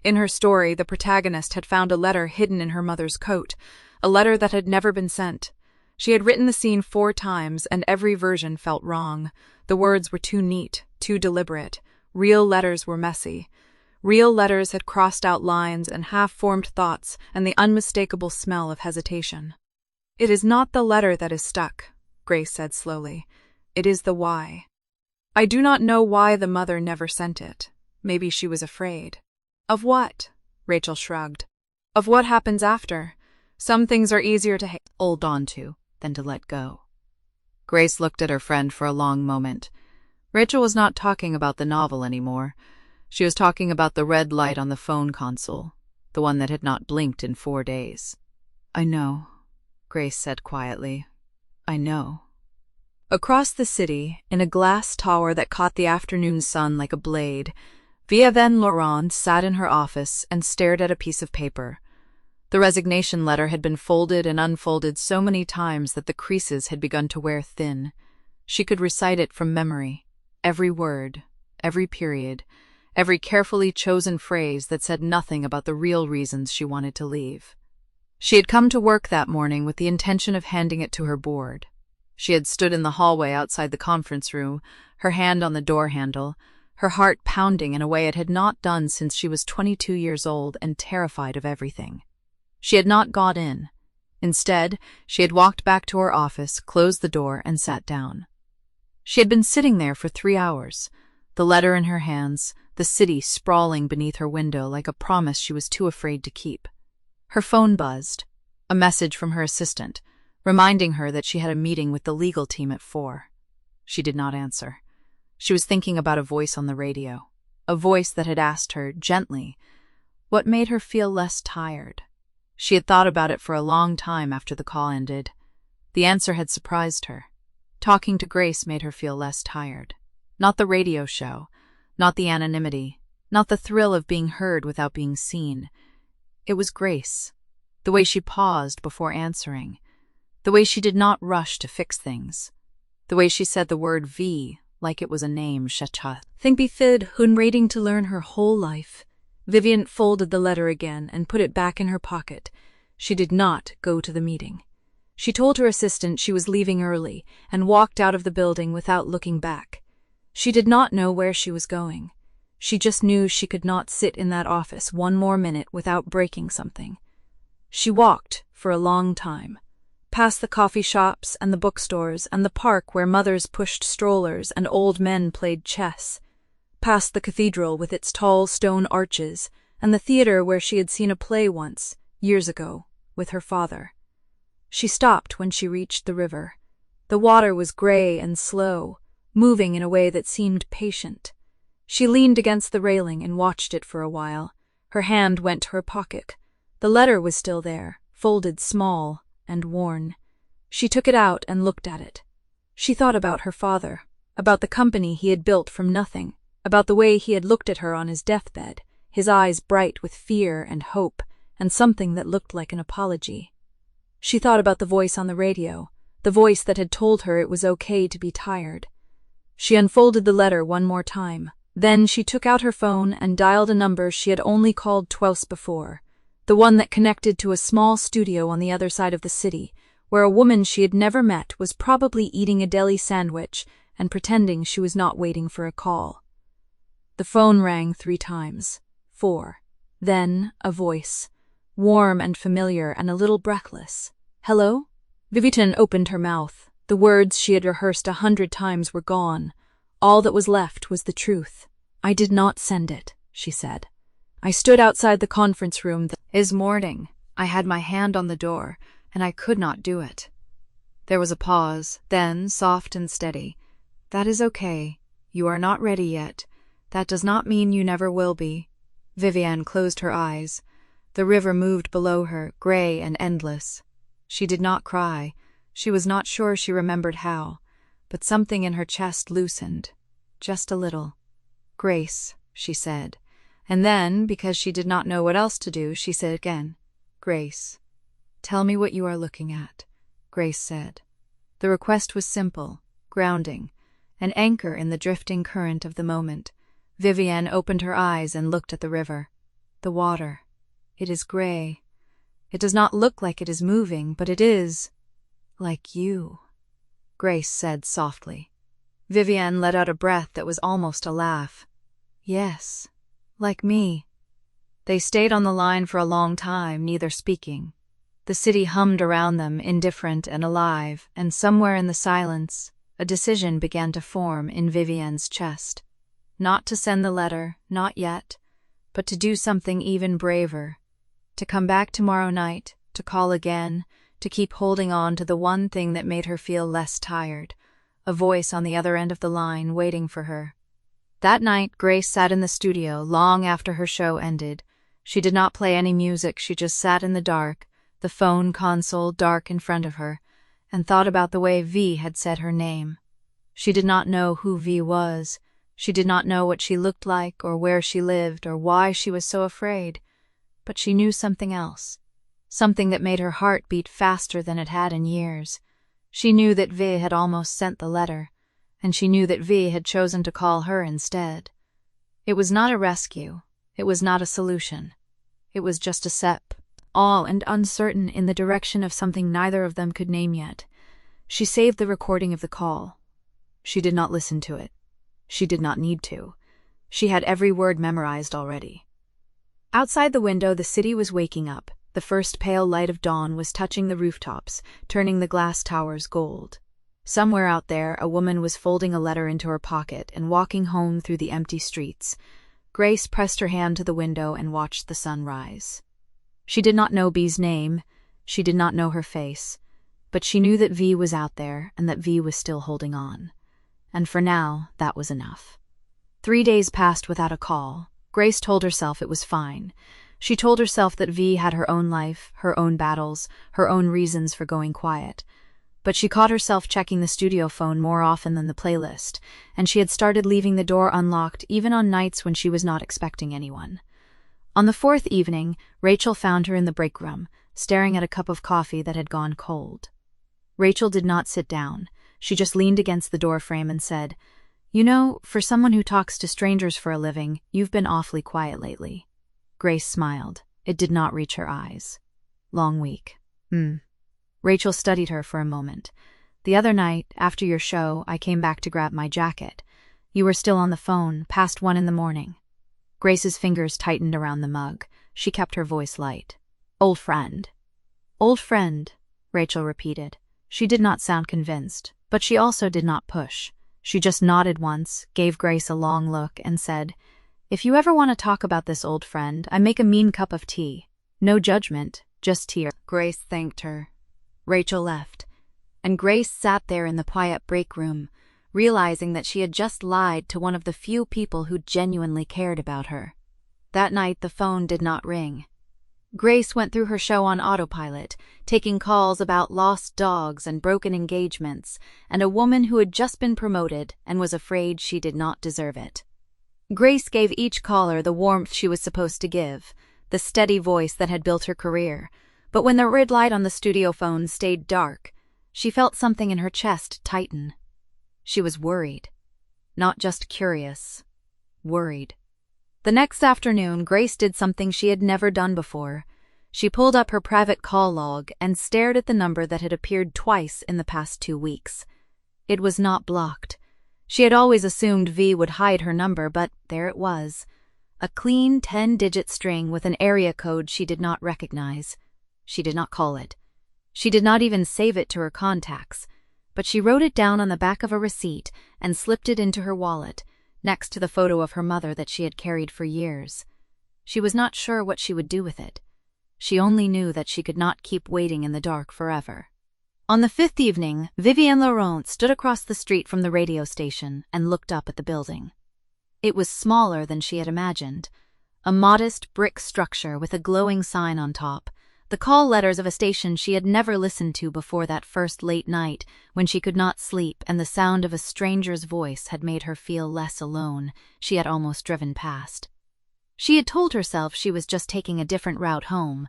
In her story, the protagonist had found a letter hidden in her mother's coat, a letter that had never been sent. She had written the scene 4 times, and every version felt wrong. The words were too neat, too deliberate. Real letters were messy. Real letters had crossed out lines and half-formed thoughts and the unmistakable smell of hesitation. "It is not the letter that is stuck," Grace said slowly. "It is the why. I do not know why the mother never sent it. Maybe she was afraid." "Of what?" Rachel shrugged. "Of what happens after. Some things are easier to hold on to than to let go." Grace looked at her friend for a long moment. Rachel was not talking about the novel anymore. She was talking about the red light on the phone console, the one that had not blinked in 4 days. "I know," Grace said quietly. "I know." Across the city, in a glass tower that caught the afternoon sun like a blade, Via Van Laurent sat in her office and stared at a piece of paper. The resignation letter had been folded and unfolded so many times that the creases had begun to wear thin. She could recite it from memory, every word, every period, every carefully chosen phrase that said nothing about the real reasons she wanted to leave. She had come to work that morning with the intention of handing it to her board. She had stood in the hallway outside the conference room, her hand on the door handle, her heart pounding in a way it had not done since she was 22 years old and terrified of everything. She had not got in. Instead, she had walked back to her office, closed the door, and sat down. She had been sitting there for 3 hours, the letter in her hands, the city sprawling beneath her window like a promise she was too afraid to keep. Her phone buzzed. A message from her assistant, reminding her that she had a meeting with the legal team at 4. She did not answer. She was thinking about a voice on the radio, a voice that had asked her, gently, what made her feel less tired. She had thought about it for a long time after the call ended. The answer had surprised her. Talking to Grace made her feel less tired. Not the radio show, not the anonymity, not the thrill of being heard without being seen. It was Grace. The way she paused before answering. The way she did not rush to fix things. The way she said the word V like it was a name, Shachat. Think befid hun waiting to learn her whole life. Vivian folded the letter again and put it back in her pocket. She did not go to the meeting. She told her assistant she was leaving early and walked out of the building without looking back. She did not know where she was going. She just knew she could not sit in that office one more minute without breaking something. She walked for a long time, past the coffee shops and the bookstores and the park where mothers pushed strollers and old men played chess, past the cathedral with its tall stone arches and the theater where she had seen a play once, years ago, with her father. She stopped when she reached the river. The water was gray and slow, moving in a way that seemed patient. She leaned against the railing and watched it for a while. Her hand went to her pocket. The letter was still there, folded small and worn. She took it out and looked at it. She thought about her father, about the company he had built from nothing, about the way he had looked at her on his deathbed, his eyes bright with fear and hope, and something that looked like an apology. She thought about the voice on the radio, the voice that had told her it was okay to be tired. She unfolded the letter one more time. Then she took out her phone and dialed a number she had only called twice before, the one that connected to a small studio on the other side of the city, where a woman she had never met was probably eating a deli sandwich and pretending she was not waiting for a call. The phone rang 3 times. 4. Then a voice, warm and familiar and a little breathless. Hello? Vivian opened her mouth. The words she had rehearsed 100 times were gone. All that was left was the truth. I did not send it, she said. I stood outside the conference room. This morning, I had my hand on the door, and I could not do it. There was a pause, then, soft and steady. That is okay. You are not ready yet. That does not mean you never will be. Vivian closed her eyes. The river moved below her, gray and endless. She did not cry. She was not sure she remembered how, but something in her chest loosened. Just a little. Grace, she said. And then, because she did not know what else to do, she said again, Grace. Tell me what you are looking at, Grace said. The request was simple, grounding, an anchor in the drifting current of the moment. Vivian opened her eyes and looked at the river. The water. It is gray. It does not look like it is moving, but it is like you, Grace said softly. Vivian let out a breath that was almost a laugh. Yes, like me. They stayed on the line for a long time, neither speaking. The city hummed around them, indifferent and alive, and somewhere in the silence, a decision began to form in Vivian's chest. Not to send the letter, not yet, but to do something even braver. To come back tomorrow night, to call again, to keep holding on to the one thing that made her feel less tired, a voice on the other end of the line waiting for her. That night, Grace sat in the studio long after her show ended. She did not play any music, she just sat in the dark, the phone console dark in front of her, and thought about the way V had said her name. She did not know who V was. She did not know what she looked like or where she lived or why she was so afraid. But she knew something else, something that made her heart beat faster than it had in years. She knew that V had almost sent the letter, and she knew that V had chosen to call her instead. It was not a rescue. It was not a solution. It was just a step, all and uncertain in the direction of something neither of them could name yet. She saved the recording of the call. She did not listen to it. She did not need to. She had every word memorized already. Outside the window, the city was waking up. The first pale light of dawn was touching the rooftops, turning the glass towers gold. Somewhere out there, a woman was folding a letter into her pocket and walking home through the empty streets. Grace pressed her hand to the window and watched the sun rise. She did not know B's name. She did not know her face, but she knew that V was out there and that V was still holding on. And for now, that was enough. 3 days passed without a call. Grace told herself it was fine. She told herself that V had her own life, her own battles, her own reasons for going quiet. But she caught herself checking the studio phone more often than the playlist, and she had started leaving the door unlocked even on nights when she was not expecting anyone. On the 4th evening, Rachel found her in the break room, staring at a cup of coffee that had gone cold. Rachel did not sit down. She just leaned against the doorframe and said, "You know, for someone who talks to strangers for a living, you've been awfully quiet lately." Grace smiled. It did not reach her eyes. "Long week." Rachel studied her for a moment. "The other night, after your show, I came back to grab my jacket. You were still on the phone, past 1 in the morning. Grace's fingers tightened around the mug. She kept her voice light. "Old friend." "Old friend," Rachel repeated. She did not sound convinced, but she also did not push. She just nodded once, gave Grace a long look, and said, "If you ever want to talk about this, old friend, I make a mean cup of tea. No judgment, just tea." Grace thanked her. Rachel left, and Grace sat there in the quiet break room, realizing that she had just lied to one of the few people who genuinely cared about her. That night the phone did not ring. Grace went through her show on autopilot, taking calls about lost dogs and broken engagements, and a woman who had just been promoted and was afraid she did not deserve it. Grace gave each caller the warmth she was supposed to give, the steady voice that had built her career, but when the red light on the studio phone stayed dark, she felt something in her chest tighten. She was worried. Not just curious. Worried. The next afternoon, Grace did something she had never done before. She pulled up her private call log and stared at the number that had appeared twice in the past 2 weeks. It was not blocked. She had always assumed V would hide her number, but there it was. A clean 10-digit string with an area code she did not recognize. She did not call it. She did not even save it to her contacts, but she wrote it down on the back of a receipt and slipped it into her wallet, next to the photo of her mother that she had carried for years. She was not sure what she would do with it. She only knew that she could not keep waiting in the dark forever. On the 5th evening, Vivienne Laurent stood across the street from the radio station and looked up at the building. It was smaller than she had imagined. A modest brick structure with a glowing sign on top, the call letters of a station she had never listened to before that first late night when she could not sleep and the sound of a stranger's voice had made her feel less alone. She had almost driven past. She had told herself she was just taking a different route home,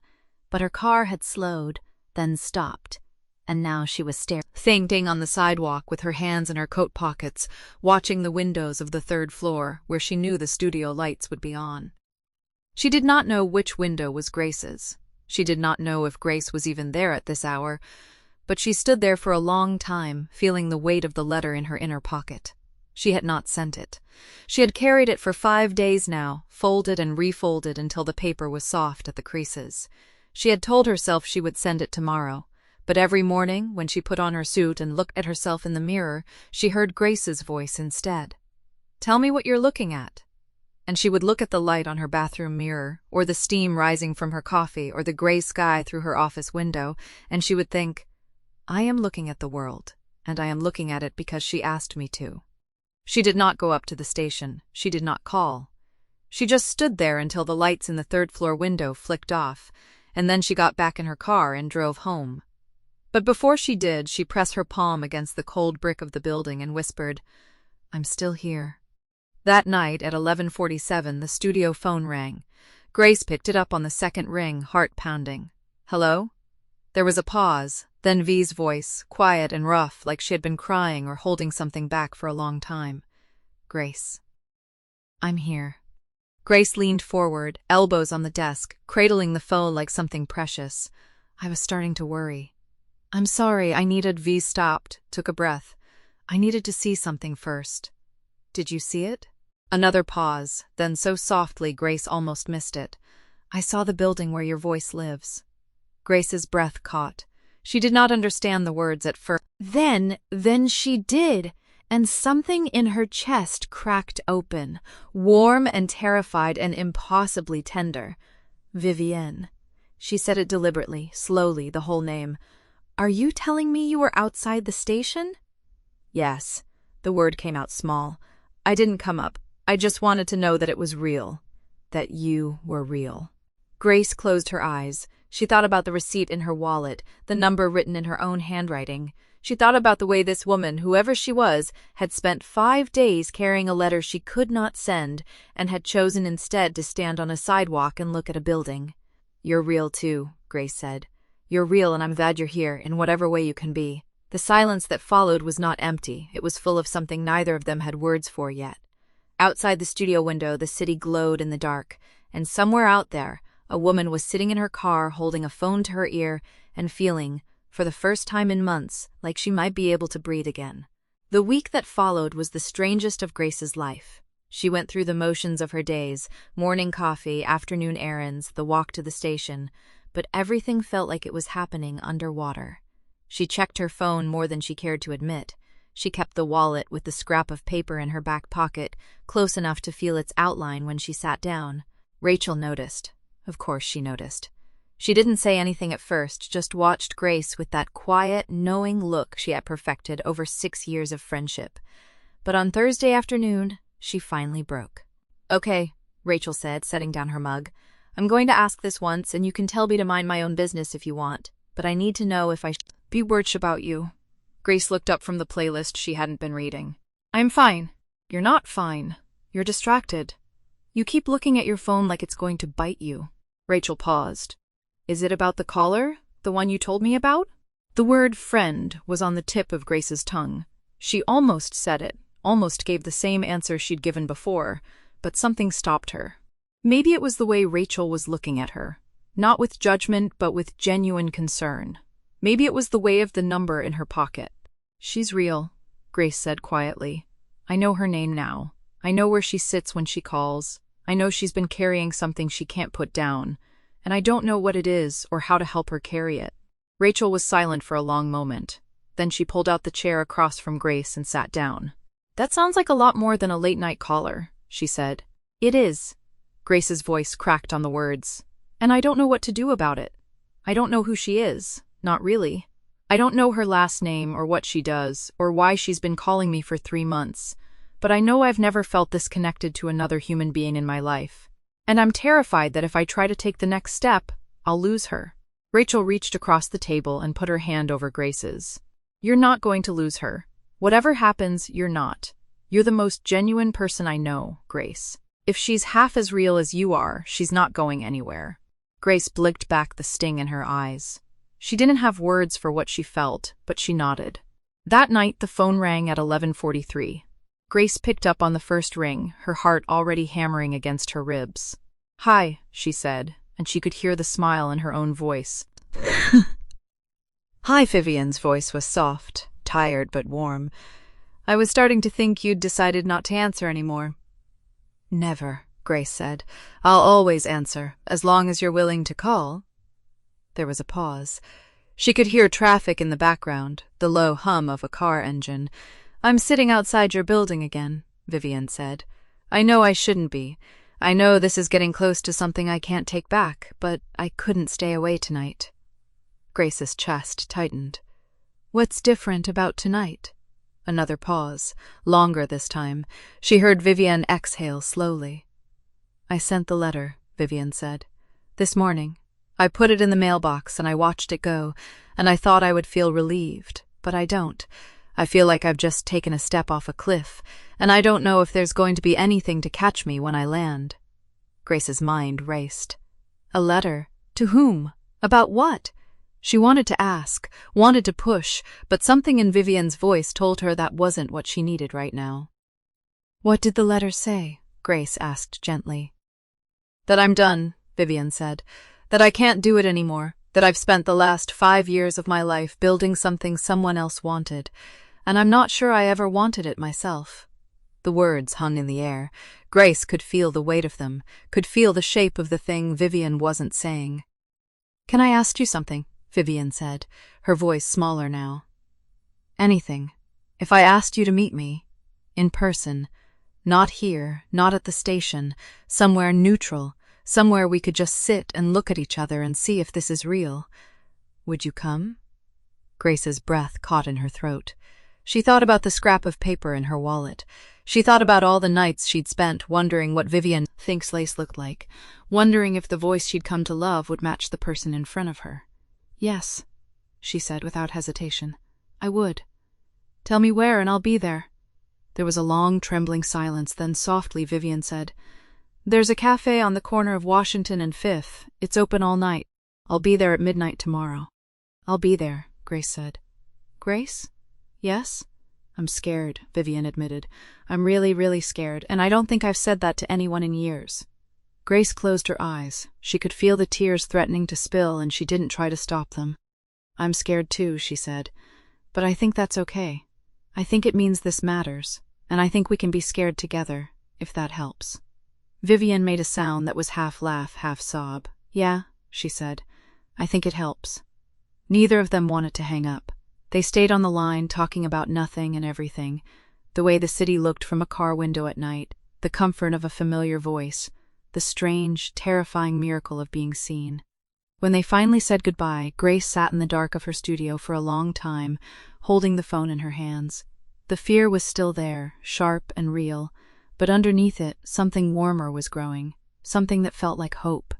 but her car had slowed, then stopped, and now she was standing on the sidewalk with her hands in her coat pockets, watching the windows of the 3rd floor where she knew the studio lights would be on. She did not know which window was Grace's. She did not know if Grace was even there at this hour, but she stood there for a long time, feeling the weight of the letter in her inner pocket. She had not sent it. She had carried it for 5 days now, folded and refolded until the paper was soft at the creases. She had told herself she would send it tomorrow, but every morning, when she put on her suit and looked at herself in the mirror, she heard Grace's voice instead. "Tell me what you're looking at." And she would look at the light on her bathroom mirror, or the steam rising from her coffee, or the gray sky through her office window, and she would think, "I am looking at the world, and I am looking at it because she asked me to." She did not go up to the station. She did not call. She just stood there until the lights in the 3rd floor window flicked off, and then she got back in her car and drove home. But before she did, she pressed her palm against the cold brick of the building and whispered, "I'm still here." That night at 11:47, the studio phone rang. Grace picked it up on the 2nd ring, heart pounding. "Hello?" There was a pause, then V's voice, quiet and rough, like she had been crying or holding something back for a long time. "Grace." "I'm here." Grace leaned forward, elbows on the desk, cradling the phone like something precious. "I was starting to worry." "I'm sorry, I needed..." V stopped, took a breath. "I needed to see something first." "Did you see it?" Another pause, then so softly Grace almost missed it. "I saw the building where your voice lives." Grace's breath caught. She did not understand the words at first. Then she did, and something in her chest cracked open, warm and terrified and impossibly tender. Vivienne. She said it deliberately, slowly, the whole name. "Are you telling me you were outside the station?" "Yes." The word came out small. "I didn't come up. I just wanted to know that it was real. That you were real." Grace closed her eyes. She thought about the receipt in her wallet, the number written in her own handwriting. She thought about the way this woman, whoever she was, had spent 5 days carrying a letter she could not send and had chosen instead to stand on a sidewalk and look at a building. "You're real too," Grace said. "You're real, and I'm glad you're here, in whatever way you can be." The silence that followed was not empty. It was full of something neither of them had words for yet. Outside the studio window, the city glowed in the dark, and somewhere out there, a woman was sitting in her car holding a phone to her ear and feeling, for the first time in months, like she might be able to breathe again. The week that followed was the strangest of Grace's life. She went through the motions of her days, morning coffee, afternoon errands, the walk to the station, but everything felt like it was happening underwater. She checked her phone more than she cared to admit. She kept the wallet with the scrap of paper in her back pocket, close enough to feel its outline when she sat down. Rachel noticed. Of course she noticed. She didn't say anything at first, just watched Grace with that quiet, knowing look she had perfected over 6 years of friendship. But on Thursday afternoon, she finally broke. "Okay," Rachel said, setting down her mug. "I'm going to ask this once, and you can tell me to mind my own business if you want, but I need to know if I be worried about you." Grace looked up from the playlist she hadn't been reading. "I'm fine." "You're not fine. You're distracted. You keep looking at your phone like it's going to bite you." Rachel paused. "Is it about the caller? The one you told me about?" The word friend was on the tip of Grace's tongue. She almost said it, almost gave the same answer she'd given before, but something stopped her. Maybe it was the way Rachel was looking at her. Not with judgment, but with genuine concern. Maybe it was the way of the number in her pocket. "She's real," Grace said quietly. "I know her name now. I know where she sits when she calls. I know she's been carrying something she can't put down, and I don't know what it is or how to help her carry it." Rachel was silent for a long moment. Then she pulled out the chair across from Grace and sat down. "That sounds like a lot more than a late-night caller," she said. "It is." Grace's voice cracked on the words. "And I don't know what to do about it. I don't know who she is. Not really. I don't know her last name or what she does or why she's been calling me for 3 months, but I know I've never felt this connected to another human being in my life. And I'm terrified that if I try to take the next step, I'll lose her." Rachel reached across the table and put her hand over Grace's. "You're not going to lose her. Whatever happens, you're not. You're the most genuine person I know, Grace. If she's half as real as you are, she's not going anywhere." Grace blinked back the sting in her eyes. She didn't have words for what she felt, but she nodded. That night, the phone rang at 11:43. Grace picked up on the first ring, her heart already hammering against her ribs. "Hi," she said, and she could hear the smile in her own voice. Hi, Vivian's voice was soft, tired but warm. "I was starting to think you'd decided not to answer anymore." "Never," Grace said. "I'll always answer, as long as you're willing to call." There was a pause. She could hear traffic in the background, the low hum of a car engine. "I'm sitting outside your building again," Vivian said. "I know I shouldn't be. I know this is getting close to something I can't take back, but I couldn't stay away tonight." Grace's chest tightened. "What's different about tonight?" Another pause, longer this time. She heard Vivian exhale slowly. "I sent the letter," Vivian said. "This morning. I put it in the mailbox and I watched it go, and I thought I would feel relieved, but I don't. I feel like I've just taken a step off a cliff, and I don't know if there's going to be anything to catch me when I land." Grace's mind raced. A letter? To whom? About what? She wanted to ask, wanted to push, but something in Vivian's voice told her that wasn't what she needed right now. "What did the letter say?" Grace asked gently. "That I'm done," Vivian said. "That I can't do it anymore. That I've spent the last 5 years of my life building something someone else wanted, and I'm not sure I ever wanted it myself." The words hung in the air. Grace could feel the weight of them, could feel the shape of the thing Vivian wasn't saying. "Can I ask you something?" Vivian said, her voice smaller now. "Anything. If I asked you to meet me, in person, not here, not at the station, somewhere neutral, Somewhere we could just sit and look at each other and see if this is real. Would you come? Grace's breath caught in her throat. She thought about the scrap of paper in her wallet. She thought about all the nights she'd spent wondering what Vivian thinks lace looked like, wondering if the voice she'd come to love would match the person in front of her. Yes, she said without hesitation. I would. Tell me where and I'll be there. There was a long, trembling silence, then softly Vivian said, There's a cafe on the corner of Washington and 5th. It's open all night. I'll be there at midnight tomorrow. I'll be there, Grace said. Grace? Yes? I'm scared, Vivian admitted. I'm really, really scared, and I don't think I've said that to anyone in years. Grace closed her eyes. She could feel the tears threatening to spill, and she didn't try to stop them. I'm scared too, she said. But I think that's okay. I think it means this matters, and I think we can be scared together, if that helps. Vivian made a sound that was half laugh, half sob. Yeah, she said. I think it helps. Neither of them wanted to hang up. They stayed on the line, talking about nothing and everything, the way the city looked from a car window at night, the comfort of a familiar voice, the strange, terrifying miracle of being seen. When they finally said goodbye, Grace sat in the dark of her studio for a long time, holding the phone in her hands. The fear was still there, sharp and real, but underneath it, something warmer was growing, something that felt like hope.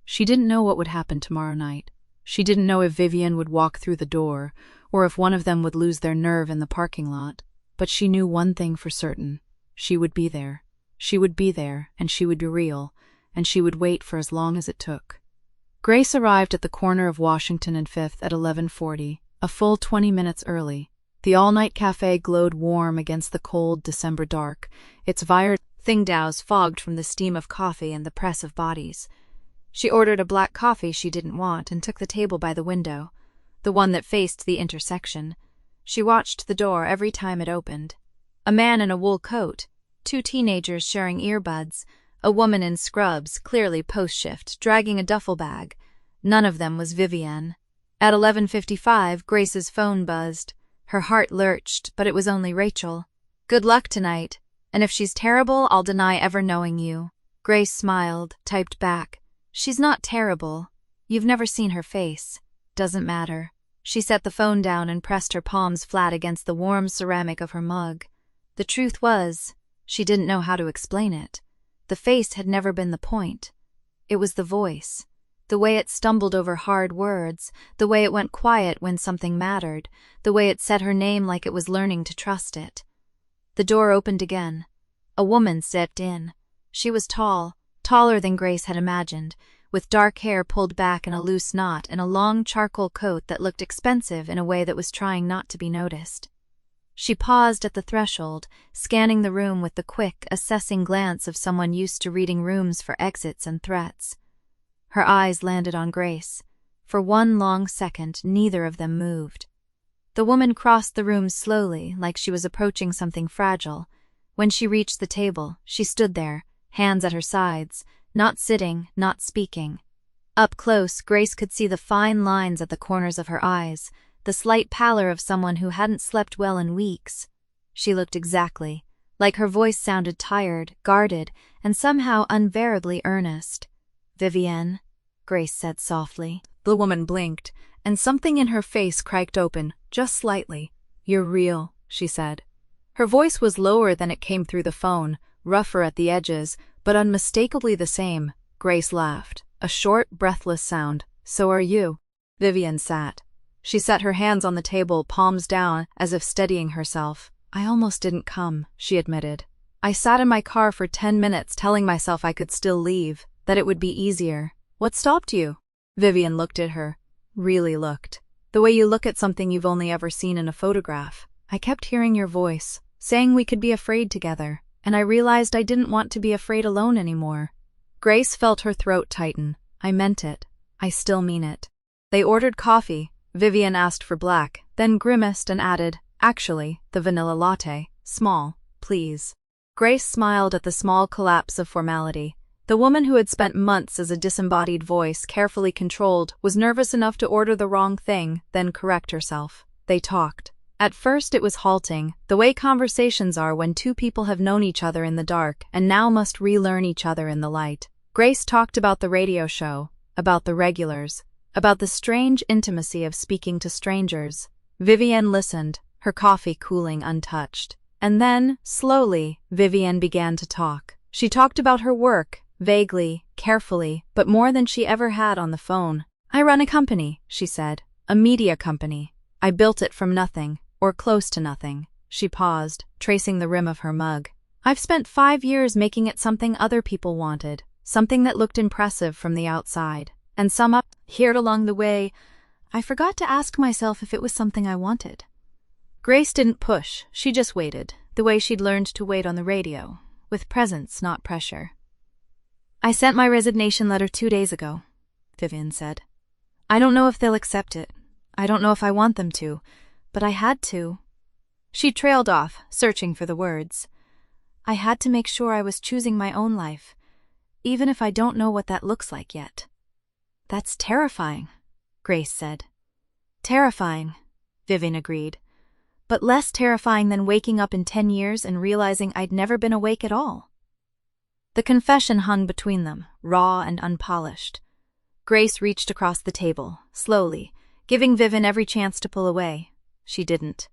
She didn't know what would happen tomorrow night. She didn't know if Vivian would walk through the door, or if one of them would lose their nerve in the parking lot, but she knew one thing for certain. She would be there. She would be there, and she would be real, and she would wait for as long as it took. Grace arrived at the corner of Washington and 5th at 11:40, a full 20 minutes early. The all-night cafe glowed warm against the cold December dark, its violet Tsingtaos fogged from the steam of coffee and the press of bodies. She ordered a black coffee she didn't want and took the table by the window, the one that faced the intersection. She watched the door every time it opened. A man in a wool coat, 2 teenagers sharing earbuds, a woman in scrubs, clearly post-shift, dragging a duffel bag. None of them was Vivian. At 11:55, Grace's phone buzzed. Her heart lurched, but it was only Rachel. Good luck tonight, and if she's terrible, I'll deny ever knowing you. Grace smiled, typed back. She's not terrible. You've never seen her face. Doesn't matter. She set the phone down and pressed her palms flat against the warm ceramic of her mug. The truth was, she didn't know how to explain it. The face had never been the point. It was the voice. The way it stumbled over hard words, the way it went quiet when something mattered, the way it said her name like it was learning to trust it. The door opened again. A woman stepped in. She was tall, taller than Grace had imagined, with dark hair pulled back in a loose knot and a long charcoal coat that looked expensive in a way that was trying not to be noticed. She paused at the threshold, scanning the room with the quick, assessing glance of someone used to reading rooms for exits and threats. Her eyes landed on Grace. For one long second, neither of them moved. The woman crossed the room slowly, like she was approaching something fragile. When she reached the table, she stood there, hands at her sides, not sitting, not speaking. Up close, Grace could see the fine lines at the corners of her eyes, the slight pallor of someone who hadn't slept well in weeks. She looked exactly, like her voice sounded tired, guarded, and somehow unbearably earnest. Vivienne, Grace said softly. The woman blinked, and something in her face cracked open, just slightly. You're real, she said. Her voice was lower than it came through the phone, rougher at the edges, but unmistakably the same. Grace laughed, a short, breathless sound. So are you. Vivian sat. She set her hands on the table, palms down, as if steadying herself. I almost didn't come, she admitted. I sat in my car for 10 minutes telling myself I could still leave, that it would be easier. What stopped you? Vivian looked at her. Really looked. The way you look at something you've only ever seen in a photograph. I kept hearing your voice, saying we could be afraid together, and I realized I didn't want to be afraid alone anymore. Grace felt her throat tighten. I meant it. I still mean it. They ordered coffee. Vivian asked for black, then grimaced and added, actually, the vanilla latte. Small, please. Grace smiled at the small collapse of formality. The woman who had spent months as a disembodied voice, carefully controlled, was nervous enough to order the wrong thing, then correct herself. They talked. At first it was halting, the way conversations are when two people have known each other in the dark and now must relearn each other in the light. Grace talked about the radio show, about the regulars, about the strange intimacy of speaking to strangers. Vivian listened, her coffee cooling untouched. And then, slowly, Vivian began to talk. She talked about her work, vaguely, carefully, but more than she ever had on the phone. "I run a company," she said. "A media company. I built it from nothing, or close to nothing." She paused, tracing the rim of her mug. "I've spent 5 years making it something other people wanted, something that looked impressive from the outside. And here along the way, I forgot to ask myself if it was something I wanted." Grace didn't push, she just waited, the way she'd learned to wait on the radio, with presence, not pressure. "I sent my resignation letter 2 days ago," Vivian said. "I don't know if they'll accept it. I don't know if I want them to, but I had to." She trailed off, searching for the words. "I had to make sure I was choosing my own life, even if I don't know what that looks like yet." "That's terrifying," Grace said. "Terrifying," Vivian agreed, "but less terrifying than waking up in 10 years and realizing I'd never been awake at all." The confession hung between them, raw and unpolished. Grace reached across the table, slowly, giving Vivian every chance to pull away. She didn't.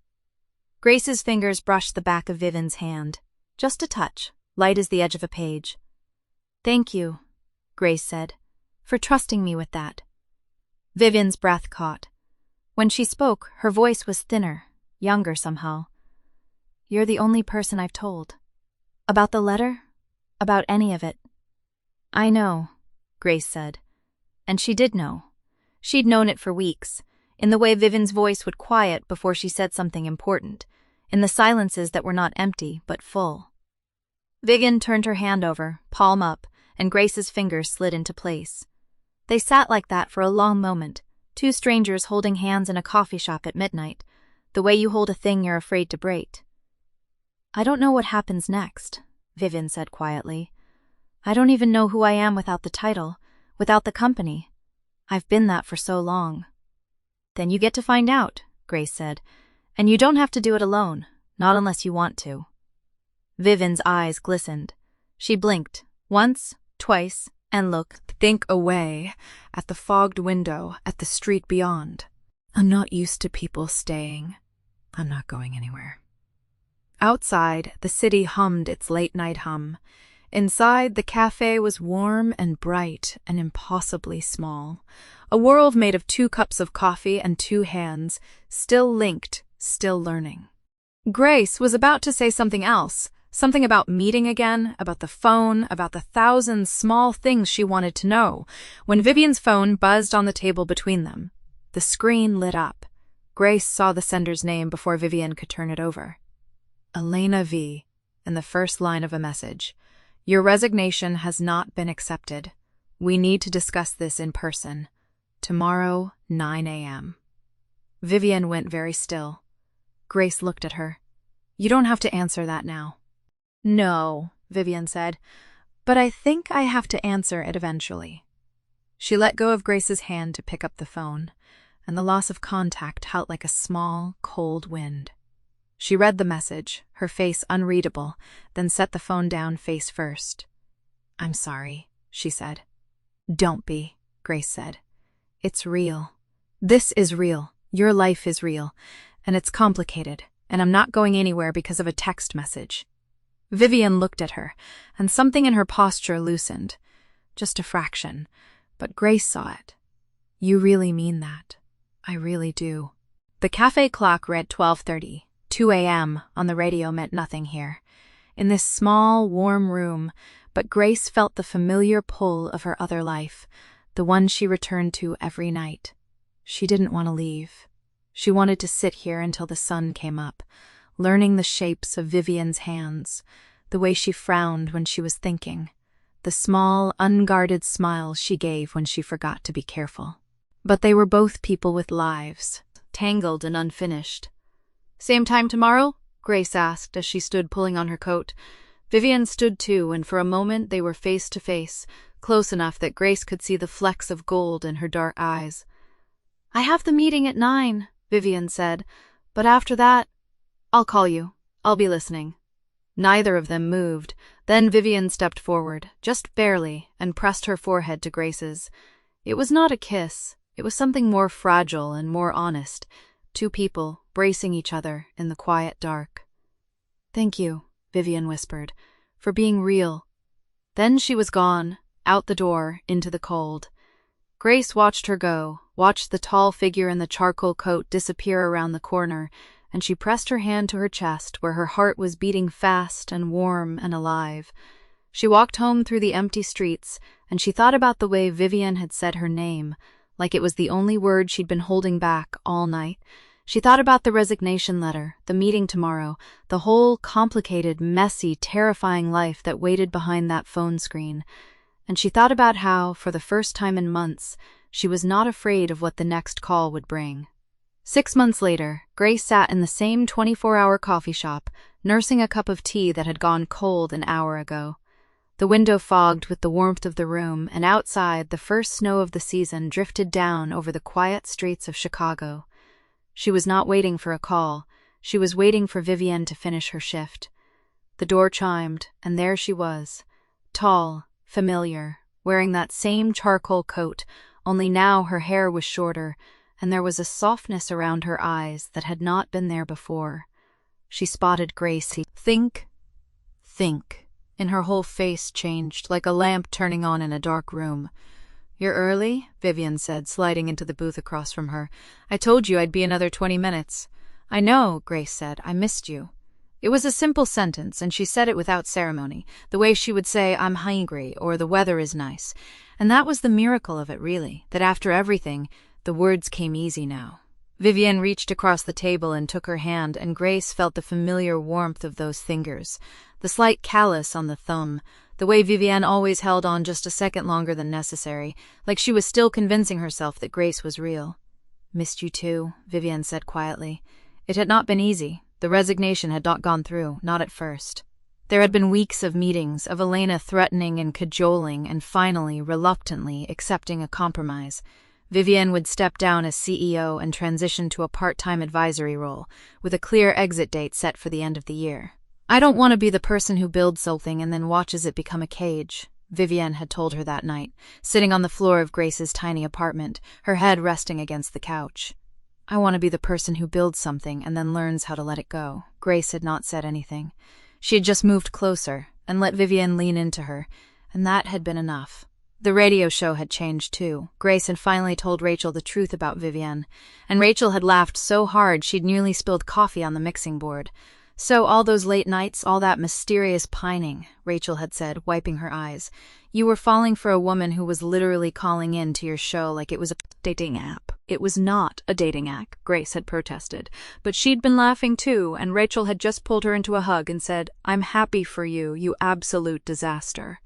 Grace's fingers brushed the back of Vivian's hand, just a touch, light as the edge of a page. "Thank you," Grace said, "for trusting me with that." Vivian's breath caught. When she spoke, her voice was thinner, younger somehow. "You're the only person I've told. About the letter? About any of it." "I know," Grace said. And she did know. She'd known it for weeks, in the way Vivian's voice would quiet before she said something important, in the silences that were not empty, but full. Vivian turned her hand over, palm up, and Grace's fingers slid into place. They sat like that for a long moment, two strangers holding hands in a coffee shop at midnight, the way you hold a thing you're afraid to break. "I don't know what happens next," Vivian said quietly. "I don't even know who I am without the title, without the company. I've been that for so long." "Then you get to find out," Grace said. "And you don't have to do it alone, not unless you want to." Vivian's eyes glistened. She blinked, once, twice, and looked away at the fogged window, at the street beyond. "I'm not used to people staying. I'm not going anywhere." Outside, the city hummed its late-night hum. Inside, the cafe was warm and bright and impossibly small. A world made of 2 cups of coffee and 2 hands, still linked, still learning. Grace was about to say something else, something about meeting again, about the phone, about the 1,000 small things she wanted to know, when Vivian's phone buzzed on the table between them. The screen lit up. Grace saw the sender's name before Vivian could turn it over. Elena V., in the first line of a message. "Your resignation has not been accepted. We need to discuss this in person. Tomorrow, 9 a.m. Vivian went very still. Grace looked at her. "You don't have to answer that now." "No," Vivian said, "but I think I have to answer it eventually." She let go of Grace's hand to pick up the phone, and the loss of contact felt like a small, cold wind. She read the message, her face unreadable, then set the phone down face first. "I'm sorry," she said. "Don't be," Grace said. "It's real. This is real. Your life is real. And it's complicated, and I'm not going anywhere because of a text message." Vivian looked at her, and something in her posture loosened. Just a fraction, but Grace saw it. "You really mean that. I really do." The cafe clock read 12:30. 2 a.m. on the radio meant nothing here, in this small, warm room, but Grace felt the familiar pull of her other life, the one she returned to every night. She didn't want to leave. She wanted to sit here until the sun came up, learning the shapes of Vivian's hands, the way she frowned when she was thinking, the small, unguarded smiles she gave when she forgot to be careful. But they were both people with lives, tangled and unfinished. "Same time tomorrow?" Grace asked as she stood pulling on her coat. Vivian stood too, and for a moment they were face to face, close enough that Grace could see the flecks of gold in her dark eyes. "I have the meeting at 9, Vivian said, "but after that, I'll call you. I'll be listening." Neither of them moved, Then Vivian stepped forward, just barely, and pressed her forehead to Grace's. It was not a kiss. It was something more fragile and more honest. Two people bracing each other in the quiet dark. "Thank you," Vivian whispered, "for being real." Then she was gone, out the door, into the cold. Grace watched her go, watched the tall figure in the charcoal coat disappear around the corner, and she pressed her hand to her chest where her heart was beating fast and warm and alive. She walked home through the empty streets, and she thought about the way Vivian had said her name, like it was the only word she'd been holding back all night. She thought about the resignation letter, the meeting tomorrow, the whole complicated, messy, terrifying life that waited behind that phone screen. And she thought about how, for the first time in months, she was not afraid of what the next call would bring. 6 months later, Grace sat in the same 24-hour coffee shop, nursing a cup of tea that had gone cold an hour ago. The window fogged with the warmth of the room, and outside, the first snow of the season drifted down over the quiet streets of Chicago. She was not waiting for a call. She was waiting for Vivian to finish her shift. The door chimed, and there she was, tall, familiar, wearing that same charcoal coat, only now her hair was shorter, and there was a softness around her eyes that had not been there before. She spotted Gracie. Think, and her whole face changed, like a lamp turning on in a dark room. "You're early?" Vivian said, sliding into the booth across from her. "I told you I'd be another 20 minutes. "I know," Grace said. "I missed you." It was a simple sentence, and she said it without ceremony, the way she would say, "I'm hungry," or "the weather is nice." And that was the miracle of it, really, that after everything, the words came easy now. Vivian reached across the table and took her hand, and Grace felt the familiar warmth of those fingers, the slight callus on the thumb, the way Vivian always held on just a second longer than necessary, like she was still convincing herself that Grace was real. "Missed you too," Vivian said quietly. It had not been easy. The resignation had not gone through, not at first. There had been weeks of meetings, of Elena threatening and cajoling, and finally, reluctantly, accepting a compromise. Vivian would step down as CEO and transition to a part-time advisory role, with a clear exit date set for the end of the year. "I don't want to be the person who builds something and then watches it become a cage," Vivian had told her that night, sitting on the floor of Grace's tiny apartment, her head resting against the couch. "I want to be the person who builds something and then learns how to let it go." Grace had not said anything. She had just moved closer and let Vivian lean into her, and that had been enough. The radio show had changed too. Grace had finally told Rachel the truth about Vivian, and Rachel had laughed so hard she'd nearly spilled coffee on the mixing board. "So all those late nights, all that mysterious pining," Rachel had said, wiping her eyes. "You were falling for a woman who was literally calling in to your show like it was a dating app." It was not a dating app, Grace had protested, but she'd been laughing too, and Rachel had just pulled her into a hug and said, "I'm happy for you, you absolute disaster."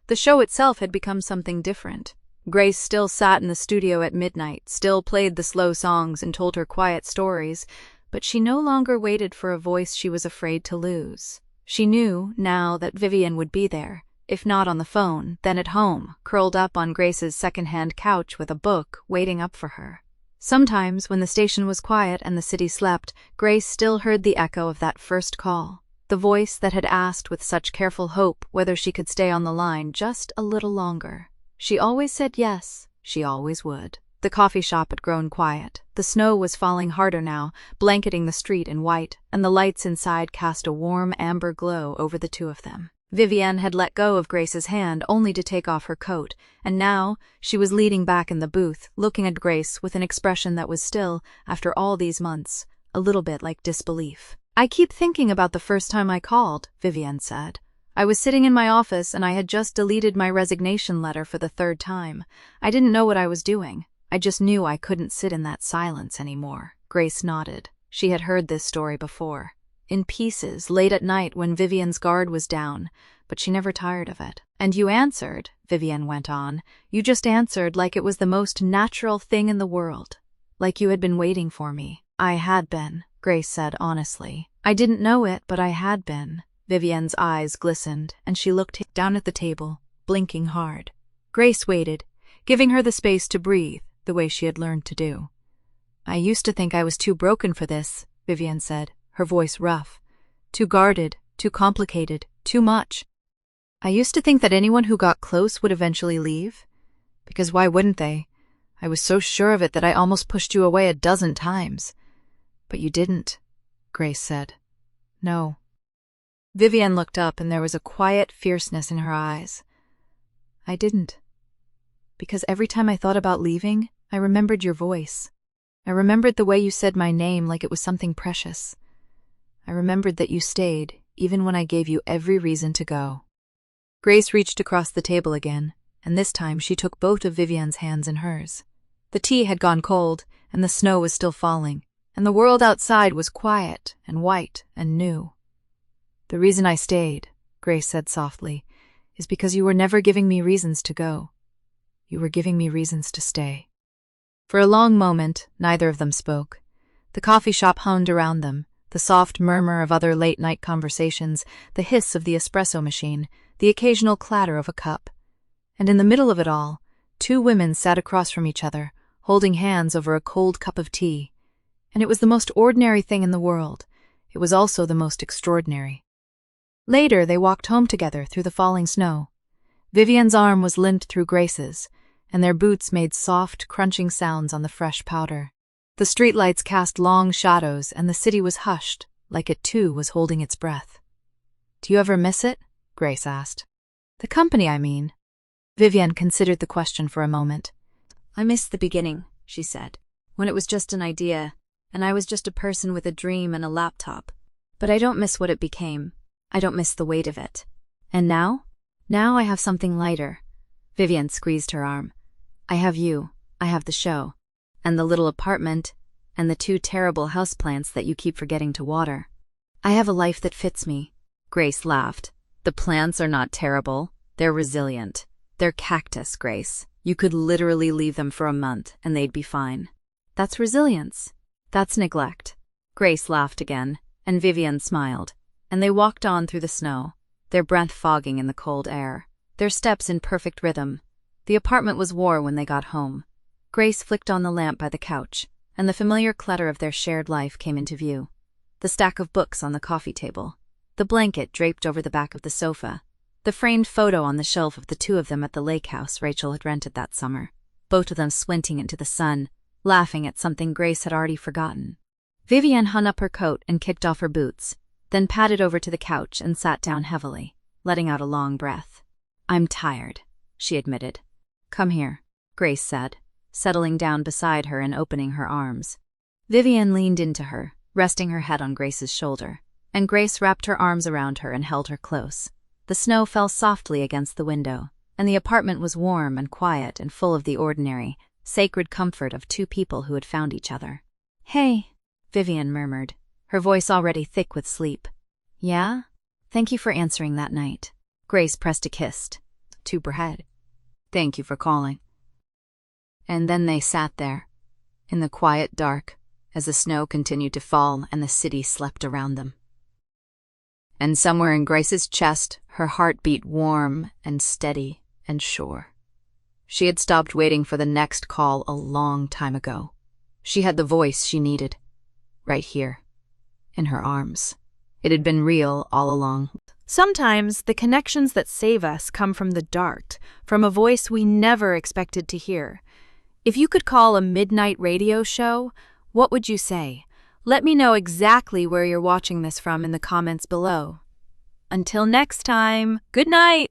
The show itself had become something different. Grace still sat in the studio at midnight, still played the slow songs and told her quiet stories, but she no longer waited for a voice she was afraid to lose. She knew, now, that Vivian would be there, if not on the phone, then at home, curled up on Grace's second-hand couch with a book waiting up for her. Sometimes, when the station was quiet and the city slept, Grace still heard the echo of that first call, the voice that had asked with such careful hope whether she could stay on the line just a little longer. She always said yes, she always would. The coffee shop had grown quiet. The snow was falling harder now, blanketing the street in white, and the lights inside cast a warm amber glow over the two of them. Vivian had let go of Grace's hand only to take off her coat, and now she was leaning back in the booth, looking at Grace with an expression that was still, after all these months, a little bit like disbelief. "I keep thinking about the first time I called," Vivian said. "I was sitting in my office and I had just deleted my resignation letter for the 3rd time. I didn't know what I was doing. I just knew I couldn't sit in that silence anymore." Grace nodded. She had heard this story before. In pieces, late at night when Vivian's guard was down, but she never tired of it. "And you answered," Vivian went on. "You just answered like it was the most natural thing in the world. Like you had been waiting for me." "I had been," Grace said honestly. "I didn't know it, but I had been." Vivian's eyes glistened, and she looked down at the table, blinking hard. Grace waited, giving her the space to breathe, the way she had learned to do. "I used to think I was too broken for this," Vivian said, her voice rough. "Too guarded, too complicated, too much. I used to think that anyone who got close would eventually leave. Because why wouldn't they? I was so sure of it that I almost pushed you away 12 times. But you didn't, Grace said. No. Vivian looked up and there was a quiet fierceness in her eyes. I didn't. Because every time I thought about leaving, I remembered your voice. I remembered the way you said my name like it was something precious. I remembered that you stayed, even when I gave you every reason to go. Grace reached across the table again, and this time she took both of Vivian's hands in hers. The tea had gone cold, and the snow was still falling, and the world outside was quiet and white and new. The reason I stayed, Grace said softly, is because you were never giving me reasons to go. You were giving me reasons to stay. For a long moment, neither of them spoke. The coffee shop hummed around them, the soft murmur of other late-night conversations, the hiss of the espresso machine, the occasional clatter of a cup. And in the middle of it all, two women sat across from each other, holding hands over a cold cup of tea. And it was the most ordinary thing in the world. It was also the most extraordinary. Later, they walked home together through the falling snow. Vivian's arm was linked through Grace's, and their boots made soft, crunching sounds on the fresh powder. The streetlights cast long shadows, and the city was hushed, like it too was holding its breath. Do you ever miss it? Grace asked. The company, I mean. Vivian considered the question for a moment. I miss the beginning, she said, when it was just an idea, and I was just a person with a dream and a laptop. But I don't miss what it became. I don't miss the weight of it. And now? Now I have something lighter. Vivian squeezed her arm. I have you. I have the show. And the little apartment, and the 2 terrible houseplants that you keep forgetting to water. I have a life that fits me. Grace laughed. The plants are not terrible. They're resilient. They're cactus, Grace. You could literally leave them for a month, and they'd be fine. That's resilience. That's neglect. Grace laughed again, and Vivian smiled, and they walked on through the snow, their breath fogging in the cold air, their steps in perfect rhythm. The apartment was warm when they got home. Grace flicked on the lamp by the couch, and the familiar clutter of their shared life came into view. The stack of books on the coffee table, the blanket draped over the back of the sofa, the framed photo on the shelf of the 2 of them at the lake house Rachel had rented that summer, both of them squinting into the sun, laughing at something Grace had already forgotten. Vivian hung up her coat and kicked off her boots, then padded over to the couch and sat down heavily, letting out a long breath. I'm tired, she admitted. Come here, Grace said, settling down beside her and opening her arms. Vivian leaned into her, resting her head on Grace's shoulder, and Grace wrapped her arms around her and held her close. The snow fell softly against the window, and the apartment was warm and quiet and full of the ordinary, sacred comfort of 2 people who had found each other. Hey, Vivian murmured, her voice already thick with sleep. Yeah? Thank you for answering that night. Grace pressed a kiss to her head. Thank you for calling. And then they sat there, in the quiet dark, as the snow continued to fall and the city slept around them. And somewhere in Grace's chest, her heart beat warm and steady and sure. She had stopped waiting for the next call a long time ago. She had the voice she needed, right here, in her arms. It had been real all along. Sometimes the connections that save us come from the dark, from a voice we never expected to hear. If you could call a midnight radio show, what would you say? Let me know exactly where you're watching this from in the comments below. Until next time, good night!